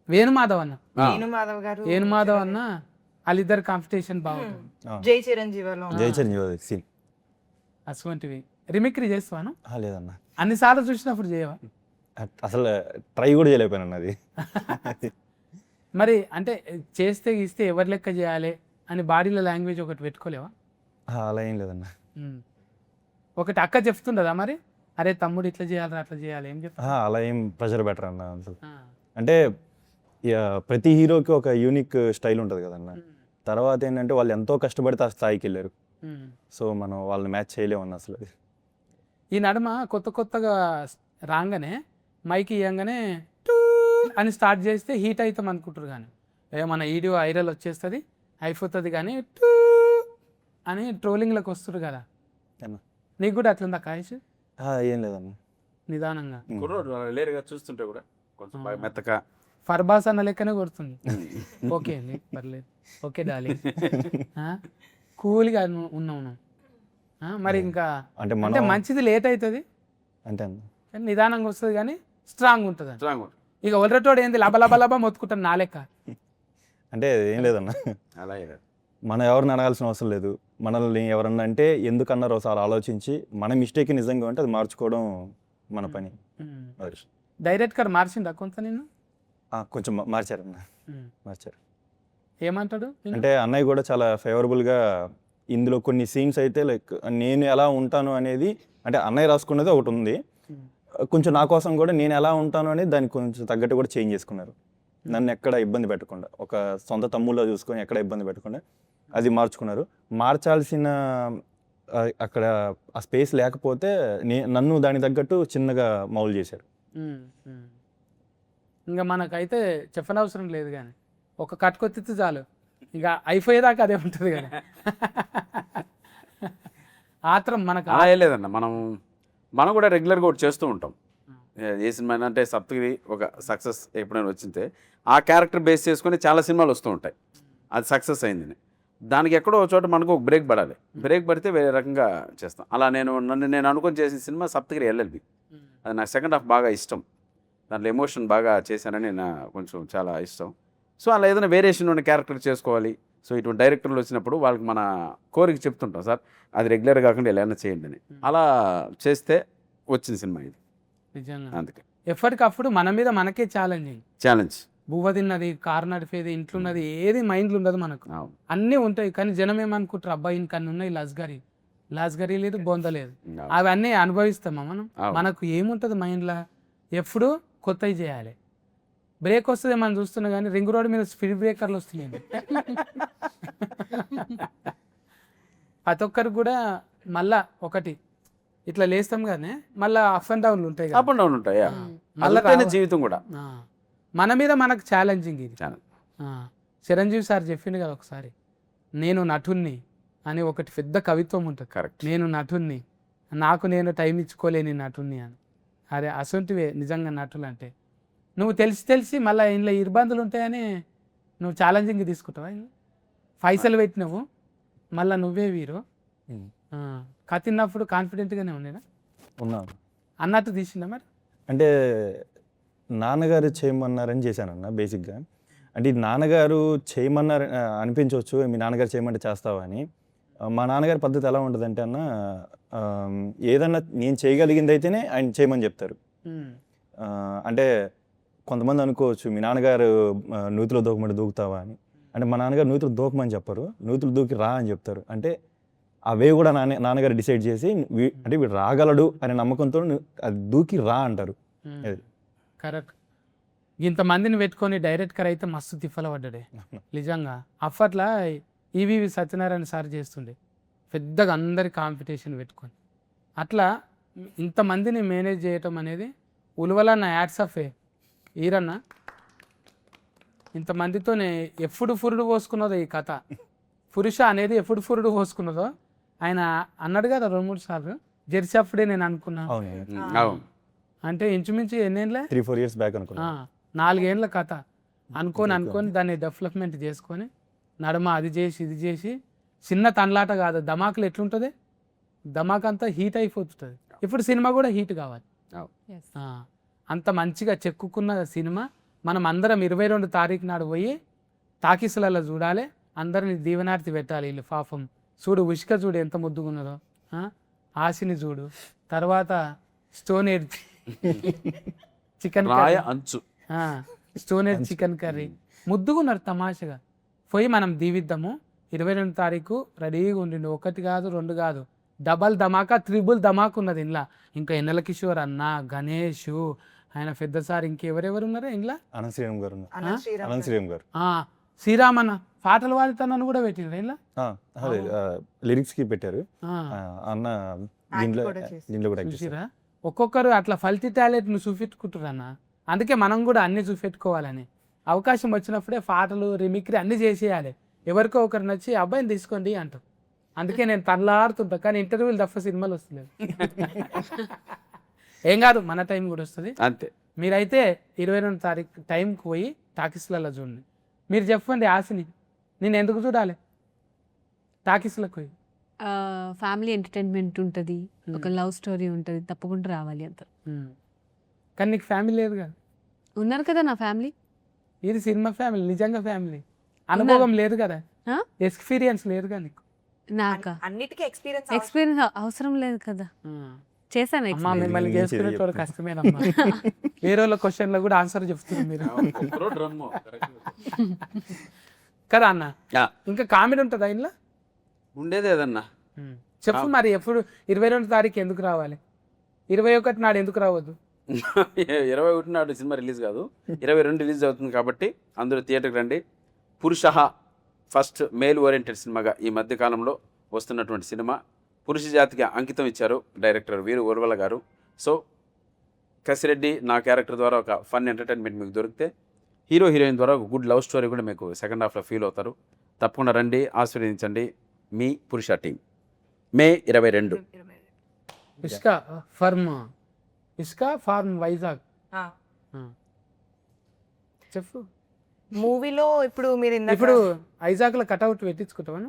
[SPEAKER 1] వేణుమాధవ్ అన్న.
[SPEAKER 5] వేణుమాధవ్ గారు,
[SPEAKER 1] వేణుమాధవ్ అన్న వాళ్ళిద్దరు కాంపిటీషన్ బాగుంటుంది.
[SPEAKER 5] జై చిరంజీవి
[SPEAKER 4] సీన్
[SPEAKER 1] అటువంటివి రిమిక్రీ చేస్తాను.
[SPEAKER 4] లేదన్నా,
[SPEAKER 1] అన్నిసార్లు చూసినప్పుడు చేయవా?
[SPEAKER 4] అసలు ట్రై కూడా చేయలేకపోయాను అది.
[SPEAKER 1] మరి అంటే చేస్తే గీస్తే ఎవరి లెక్క చేయాలి అని బాడీలో లాంగ్వేజ్ ఒకటి పెట్టుకోలేవా?
[SPEAKER 4] అలా ఏం లేదన్నా.
[SPEAKER 1] ఒకటి అక్క చెప్తుండదా మరి, అరే తమ్ముడు ఇట్లా చేయాలి అట్లా చేయాలి, ఏం చెప్తా?
[SPEAKER 4] అలా ఏం ప్రెషర్ బెటర్ అన్న. అసలు అంటే ప్రతి హీరోకి ఒక యూనిక్ స్టైల్ ఉంటుంది కదన్న. తర్వాత ఏంటంటే వాళ్ళు ఎంతో కష్టపడితే ఆ స్థాయికి వెళ్ళారు. సో మనం వాళ్ళని మ్యాచ్ చేయలేమన్నా అసలు.
[SPEAKER 1] ఈ నడుమ కొత్తగా రాగానే మైక్ ఇవ్వగానే అని స్టార్ట్ చేస్తే హీట్ అవుతాం అనుకుంటారు, కానీ మన వీడియో వైరల్ వచ్చేస్తుంది అయిపోతుంది, కానీ అని ట్రోలింగ్లోకి వస్తారు కదా. నీకు కూడా అట్లుందా కాయస్?
[SPEAKER 4] ఏం లేదన్న,
[SPEAKER 1] నిదానంగా
[SPEAKER 3] లేరుగా చూస్తుంటే కూడా కొంచెం మెత్తగా
[SPEAKER 1] ఫర్బాస్ అన్న లెక్కనే కొడుతుంది. ఓకే అండి పర్లేదు, ఓకే డాలి, కూల్గా ఉన్నాను. మరి ఇంకా అంటే మంచిది లేట్ అవుతుంది
[SPEAKER 4] అంటే
[SPEAKER 1] నిదానంగా వస్తుంది, కానీ స్ట్రాంగ్ ఉంటుంది.
[SPEAKER 3] స్ట్రాంగ్
[SPEAKER 1] ఇక ఒలరటోడు ఏంది లబ మొత్తుకుంటాను నా లెక్క.
[SPEAKER 4] అంటే ఏం లేదన్న,
[SPEAKER 3] అలాగే
[SPEAKER 4] మనం ఎవరిని అడగాల్సిన అవసరం లేదు. మనల్ని ఎవరన్నా అంటే ఎందుకన్నారో ఒకసారి ఆలోచించి మన మిస్టేక్ నిజంగా ఉంటే అది మార్చుకోవడం మన పని.
[SPEAKER 1] డైరెక్ట్గా మార్చిండా కొంత నిన్ను?
[SPEAKER 4] కొంచెం మార్చారన్న, మార్చారు.
[SPEAKER 1] ఏమంటాడు
[SPEAKER 4] అంటే అన్నయ్య కూడా చాలా ఫేవరబుల్గా ఇందులో కొన్ని సీన్స్ అయితే లైక్ నేను ఎలా ఉంటాను అనేది, అంటే అన్నయ్య రాసుకున్నది ఒకటి ఉంది, కొంచెం నా కోసం కూడా నేను ఎలా ఉంటాను అనేది దానికి కొంచెం తగ్గట్టు కూడా చేంజ్ చేసుకున్నారు. నన్ను ఎక్కడ ఇబ్బంది పెట్టకుండా, ఒక సొంత తమ్ముళ్ళ చూసుకొని ఎక్కడ ఇబ్బంది పెట్టకుండా అది మార్చుకున్నారు. మార్చాల్సిన అక్కడ ఆ స్పేస్ లేకపోతే నన్ను దానికి తగ్గట్టు చిన్నగా మౌల్ చేశారు.
[SPEAKER 1] ఇంకా మనకైతే చెప్పనవసరం లేదు, కానీ ఒక కట్టుకొత్తితే చాలు, ఇక అయిపోయేదాకా అదే ఉంటుంది కానీ ఆత్రం మనకు
[SPEAKER 3] లేదన్న. మనం కూడా రెగ్యులర్గా ఒకటి చేస్తూ ఉంటాం. ఏ సినిమా అంటే సప్తగిరి ఒక సక్సెస్ ఎప్పుడైనా వచ్చింటే ఆ క్యారెక్టర్ బేస్ చేసుకొని చాలా సినిమాలు వస్తూ ఉంటాయి. అది సక్సెస్ అయిందని దానికి ఎక్కడో ఒక చోట మనకు ఒక బ్రేక్ పడాలి. బ్రేక్ పడితే వేరే రకంగా చేస్తాం. అలా నేను అనుకొని చేసిన సినిమా సప్తగిరి ఎల్ఎల్బి. అది నాకు సెకండ్ హాఫ్ బాగా ఇష్టం. దాంట్లో ఎమోషన్ బాగా చేశానని కొంచెం చాలా ఇష్టం. సో అలా ఏదైనా వేరియేషన్ ఉన్న క్యారెక్టర్ చేసుకోవాలి. సో ఇటువంటి డైరెక్టర్లు వచ్చినప్పుడు వాళ్ళకి మన కోరిక చెప్తుంటాం, సార్ అది రెగ్యులర్ కాకుండా ఎలా చేయండి అని. అలా చేస్తే వచ్చిన సినిమా ఇది.
[SPEAKER 1] నిజంగా
[SPEAKER 3] అందుకే
[SPEAKER 1] ఎప్పటికప్పుడు మన మీద మనకే ఛాలెంజ్. బువ్వ తిన్నది, కారు నడిపేది, ఇంట్లో ఉన్నది ఏది మైండ్లో ఉండదు మనకు. అన్నీ ఉంటాయి, కానీ జనం ఏమనుకుంటారు, అబ్బాయి ఇంకన్నీ ఉన్నాయి, లాస్గరీ లేదు, బొంద లేదు, అవన్నీ అనుభవిస్తామా మనం? మనకు ఏముంటుంది మైండ్లో? ఎప్పుడు కొత్తవి చేయాలి. బ్రేక్ వస్తుంది మనం చూస్తున్నాం, కానీ రింగ్ రోడ్ మీద స్పీడ్ బ్రేకర్లు వస్తున్నాయి. ప్రతి ఒక్కరికి కూడా మళ్ళా ఒకటి ఇట్లా లేస్తాం కానీ మళ్ళీ అప్ అండ్ డౌన్లు ఉంటాయి,
[SPEAKER 3] అప్ అండ్ డౌన్ ఉంటాయి. మళ్ళీ జీవితం కూడా
[SPEAKER 1] మన మీద మనకు ఛాలెంజింగ్ ఇది. చిరంజీవి సార్ చెప్పిండు కదా ఒకసారి, నేను నటుణ్ణి అని ఒకటి పెద్ద కవిత్వం ఉంటుంది.
[SPEAKER 3] కరెక్ట్,
[SPEAKER 1] నేను నటుణ్ణి, నాకు నేను టైం ఇచ్చుకోలేని నటుణ్ణి అని. అరే అసొంటివే నిజంగా నటులు అంటే. నువ్వు తెలిసి మళ్ళీ ఇంట్లో ఇబ్బందులు ఉంటాయని నువ్వు ఛాలెంజింగ్ తీసుకుంటావా పైసలు పెట్టినావు మళ్ళీ నువ్వే వీరు కత్తిన్నప్పుడు కాన్ఫిడెంట్గానే ఉండేనా
[SPEAKER 4] ఉన్నాను.
[SPEAKER 1] అన్నట్టు తీసిందా మరి?
[SPEAKER 4] అంటే నాన్నగారు చేయమన్నారని చేశానన్న బేసిక్గా. అంటే ఇది నాన్నగారు చేయమన్నారు అనిపించవచ్చు, మీ నాన్నగారు చేయమంటే చేస్తావా అని. మా నాన్నగారి పద్ధతి ఎలా ఉంటుందంటే అన్న, ఏదన్నా నేను చేయగలిగింది అయితేనే ఆయన చేయమని చెప్తారు. అంటే కొంతమంది అనుకోవచ్చు మీ నాన్నగారు నూతిలో దూకమంటే దూకుతావా అని. అంటే మా నాన్నగారు నూతులు దూకమని చెప్పరు, నూతులు దూకి రా అని చెప్తారు. అంటే అవే కూడా నాన్నగారు డిసైడ్ చేసి అంటే వీడు రాగలడు అనే నమ్మకంతో అది దూకి రా అంటారు. అది
[SPEAKER 1] కరెక్ట్. ఇంతమందిని పెట్టుకొని డైరెక్టర్ అయితే మస్తు తిప్పల పడ్డాడే నిజంగా. అప్పట్లో ఈవీవి సత్యనారాయణ సార్ చేస్తుండే పెద్దగా అందరి కాంపిటీషన్ పెట్టుకొని. అట్లా ఇంతమందిని మేనేజ్ చేయటం అనేది ఉలువలన్న యాడ్స్ ఆఫ్ ఈరన్న. ఇంతమందితోనే ఎప్పుడు ఫురుడు పోసుకున్నదో ఈ కథ. పురుష అనేది ఎప్పుడు ఫురుడు పోసుకున్నదో ఆయన అన్నాడు కదా 2-3 సార్లు. జెర్సీ అప్పుడే నేను అనుకున్నా.
[SPEAKER 3] అవును.
[SPEAKER 1] అంటే ఇంచుమించు ఎన్నేళ్ళే
[SPEAKER 4] 3-4 years బ్యాక్ అనుకున్నా.
[SPEAKER 1] 4 ఏళ్ళ కథ అనుకొని దాన్ని డెవలప్మెంట్ చేసుకొని నడమ అది చేసి ఇది చేసి చిన్న తన్లాట కాదు. ధమాకులు ఎట్లుంటుంది, ధమాక్ అంతా హీట్ అయిపోతుంటుంది. ఇప్పుడు సినిమా కూడా హీట్ కావాలి. అంత మంచిగా చెక్కుకున్న సినిమా మనం అందరం 22 తారీఖు నాడు పోయి టాకీసులలో చూడాలి. అందరిని దీవెనార్తి పెట్టాలి. వీళ్ళు పాపం చూడు, ఉష్క చూడు ఎంత ముద్దుగున్నదో, ఆశని చూడు, తర్వాత స్టోన్ ఎడ్ చికెన్
[SPEAKER 3] అంచు
[SPEAKER 1] స్టోన్ ఎడ్ చికెన్ కర్రీ ముద్దుగున్నారు తమాషగా. పోయి మనం దీవిద్దాము. 22 తారీఖు రెడీగా ఉండిండు. 1 కాదు 2 కాదు, డబల్ ధమాకా, త్రిబుల్ ధమాకా ఉన్నది ఇంట్లో. ఇంకా ఎన్నెల కిషోర్ అన్న, గణేష్, ఆయన పెద్ద సార్, ఇంకెవరెవరు ఉన్నారా ఇంట్లో?
[SPEAKER 4] అనంత శ్రీరామ్ గారు ఉన్నారు. అనంత శ్రీరామ్ గారు,
[SPEAKER 1] శ్రీరామ్ అన్న పాటలు పాడుతానని కూడా పెట్టిండ్రు ఇంట్లో.
[SPEAKER 4] లిరిక్స్ కి పెట్టారు అన్న. దీంట్లో కూడా act చేశారు.
[SPEAKER 1] చూసిరా, ఒక్కొక్కరు అట్లా ఫల్తీ టాలెంట్ ను చూపెట్టుకుంటారు అన్న. అందుకే మనం కూడా అన్ని చూపెట్టుకోవాలని. అవకాశం వచ్చినప్పుడే పాటలు, రిమిక్రీ అన్ని చేసేయాలి. ఎవరికో ఒకరు నచ్చి అబ్బాయిని తీసుకోండి అంటారు. అందుకే నేను తల్లాడుతుంటా, కానీ ఇంటర్వ్యూలు తప్ప సినిమాలు వస్తలేదు. ఏం కాదు, మన టైం కూడా వస్తుంది
[SPEAKER 3] అంతే.
[SPEAKER 1] మీరైతే 22 తారీఖు టైంకి పోయి టాకీస్లలో చూడండి. మీరు చెప్పండి ఆశని, నేను ఎందుకు చూడాలి టాకీస్లకు పోయి?
[SPEAKER 2] ఫ్యామిలీ ఎంటర్టైన్మెంట్ ఉంటుంది, ఒక లవ్ స్టోరీ ఉంటుంది, తప్పకుండా రావాలి అంత.
[SPEAKER 1] కానీ నీకు ఫ్యామిలీ లేదు కదా.
[SPEAKER 2] ఉన్నారు కదా నా ఫ్యామిలీ.
[SPEAKER 1] ఇది సినిమా ఫ్యామిలీ, నిజంగా ఫ్యామిలీ. అనుభవం లేదు కదా, ఎక్స్పీరియన్స్ లేదుగా నీకు.
[SPEAKER 2] నాకా
[SPEAKER 5] అన్నిటికీ
[SPEAKER 2] ఎక్స్పీరియన్స్ అవసరం లేదు కదా, చేశాను.
[SPEAKER 1] అమ్మా మిమ్మల్ని చేసుకునేటోడు కష్టమేనమ్మా. వేరే వాళ్ళ క్వశ్చన్లో కూడా ఆన్సర్ చెప్తున్నారు మీరు కదా అన్న. ఇంకా కామెడీ ఉంటుందా ఇంట్లో?
[SPEAKER 3] ఉండేది ఏదన్నా
[SPEAKER 1] చెప్పు మరి. ఎప్పుడు 22 తారీఖు ఎందుకు రావాలి? 21 నాడు ఎందుకు రావద్దు?
[SPEAKER 3] 21 నాడు సినిమా రిలీజ్ కాదు, 22 రిలీజ్ అవుతుంది కాబట్టి అందరూ థియేటర్కి రండి. పురుష ఫస్ట్ మేల్ ఓరియంటెడ్ సినిమాగా ఈ మధ్య కాలంలో వస్తున్నటువంటి సినిమా. పురుష జాతికి అంకితం ఇచ్చారు డైరెక్టర్ వీరు ఉర్వల గారు. సో కసిరెడ్డి నా క్యారెక్టర్ ద్వారా ఒక ఫన్ ఎంటర్టైన్మెంట్ మీకు దొరికితే, హీరో హీరోయిన్ ద్వారా ఒక గుడ్ లవ్ స్టోరీ కూడా మీకు సెకండ్ హాఫ్లో ఫీల్ అవుతారు. తప్పకుండా రండి, ఆశీర్వదించండి మీ పురుష టీం. మే 22.
[SPEAKER 1] ఇస్కా ఫార్మ్ వైజాగ్. చెప్పు.
[SPEAKER 5] మూవీలో ఇప్పుడు మీరు
[SPEAKER 1] ఇప్పుడు వైజాగ్లో కట్అవుట్ పెట్టించుకుంటావా?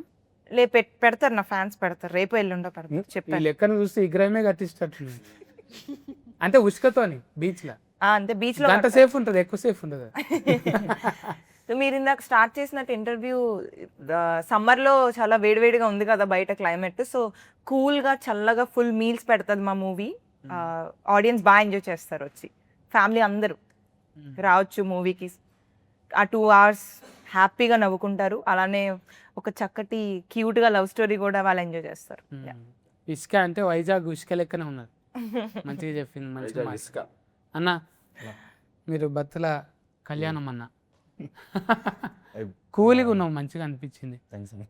[SPEAKER 5] పెడతారు, నా ఫ్యాన్స్ పెడతారు, రేపు ఎల్లుండో పెడతారు.
[SPEAKER 1] ఈ
[SPEAKER 5] చెప్పాను
[SPEAKER 1] లెక్కను చూస్తే విగ్రహమే కట్టించట్టు. అంటే ఉష్కతోని బీచ్ లో
[SPEAKER 5] అంతే. బీచ్ లో
[SPEAKER 1] గంట సేఫ్ ఉంటుంది, ఎక్కువ సేఫ్ ఉండదు.
[SPEAKER 5] మీరు ఇందాక స్టార్ట్ చేసినట్టు ఇంటర్వ్యూ, సమ్మర్ లో చాలా వేడివేడిగా ఉంది కదా బయట క్లైమేట్. సో కూల్ గా చల్లగా ఫుల్ మీల్స్ పెడతాది మా మూవీ. ఆడియన్స్ బాగా ఎంజాయ్ చేస్తారు. వచ్చి ఫ్యామిలీ అందరూ రావచ్చు మూవీకి. ఆ 2 hours హ్యాపీగా నవ్వుకుంటారు. అలానే ఒక చక్కటి క్యూట్ గా లవ్ స్టోరీ కూడా వాళ్ళు ఎంజాయ్ చేస్తారు.
[SPEAKER 1] ఇసుక అంటే వైజాగ్ ఇసుక లెక్కనే ఉన్నది. మంచిగా చెప్పింది, మంచిగా. అన్న మీరు బత్తల కళ్యాణం అన్న కూల్గా ఉన్నావు, మంచిగా అనిపించింది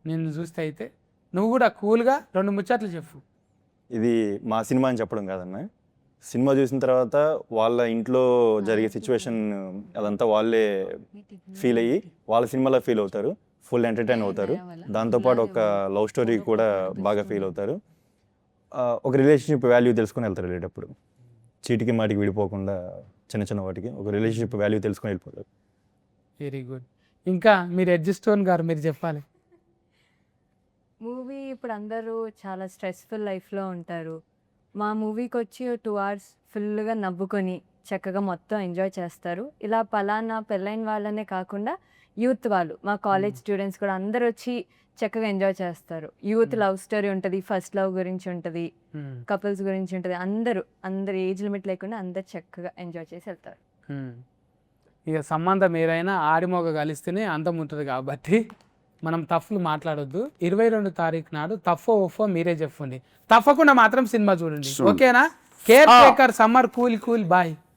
[SPEAKER 1] నిన్ను చూస్తే. అయితే నువ్వు కూడా కూల్గా 2 ముచ్చట్లు చెప్పు.
[SPEAKER 4] ఇది మా సినిమా అని చెప్పడం కాదన్న, సినిమా చూసిన తర్వాత వాళ్ళ ఇంట్లో జరిగే సిచ్యువేషన్ అదంతా వాళ్ళే ఫీల్ అయ్యి వాళ్ళ సినిమాలో ఫీల్ అవుతారు, ఫుల్ ఎంటర్టైన్ అవుతారు. దాంతోపాటు ఒక లవ్ స్టోరీ కూడా బాగా ఫీల్ అవుతారు. ఒక రిలేషన్షిప్ వాల్యూ తెలుసుకొని వెళ్తారు వెళ్ళేటప్పుడు. చీటికి మాటికి విడిపోకుండా చిన్న చిన్న వాటికి ఒక రిలేషన్షిప్ వాల్యూ తెలుసుకొని వెళ్ళిపోతారు.
[SPEAKER 1] Very good. ఇంకా మీరు ఎడ్జిస్టోన్ గారు మీరు చెప్పాలి.
[SPEAKER 6] మూవీ ఇప్పుడు అందరూ చాలా స్ట్రెస్ఫుల్ లైఫ్లో ఉంటారు. మా మూవీకి వచ్చి 2 hours ఫుల్గా నవ్వుకొని చక్కగా మొత్తం ఎంజాయ్ చేస్తారు. ఇలా పలానా పెళ్ళైన వాళ్ళనే కాకుండా యూత్ వాళ్ళు, మా కాలేజ్ స్టూడెంట్స్ కూడా అందరూ వచ్చి చక్కగా ఎంజాయ్ చేస్తారు. యూత్ లవ్ స్టోరీ ఉంటుంది, ఫస్ట్ లవ్ గురించి ఉంటుంది, కపుల్స్ గురించి ఉంటుంది. అందరు ఏజ్ లిమిట్ లేకుండా అందరు చక్కగా ఎంజాయ్ చేసి వెళ్తారు.
[SPEAKER 1] ఇక సంబంధం ఏదైనా ఆడిమోగ కలిస్తేనే అందం ఉంటుంది కాబట్టి మనం తప్పులు మాట్లాడొద్దు. 22 తారీఖు నాడు తఫో ఒఫో మీరే చెప్పండి. తప్పకుండా మాత్రం సినిమా చూడండి. ఓకేనా? Care taker summer cool bye.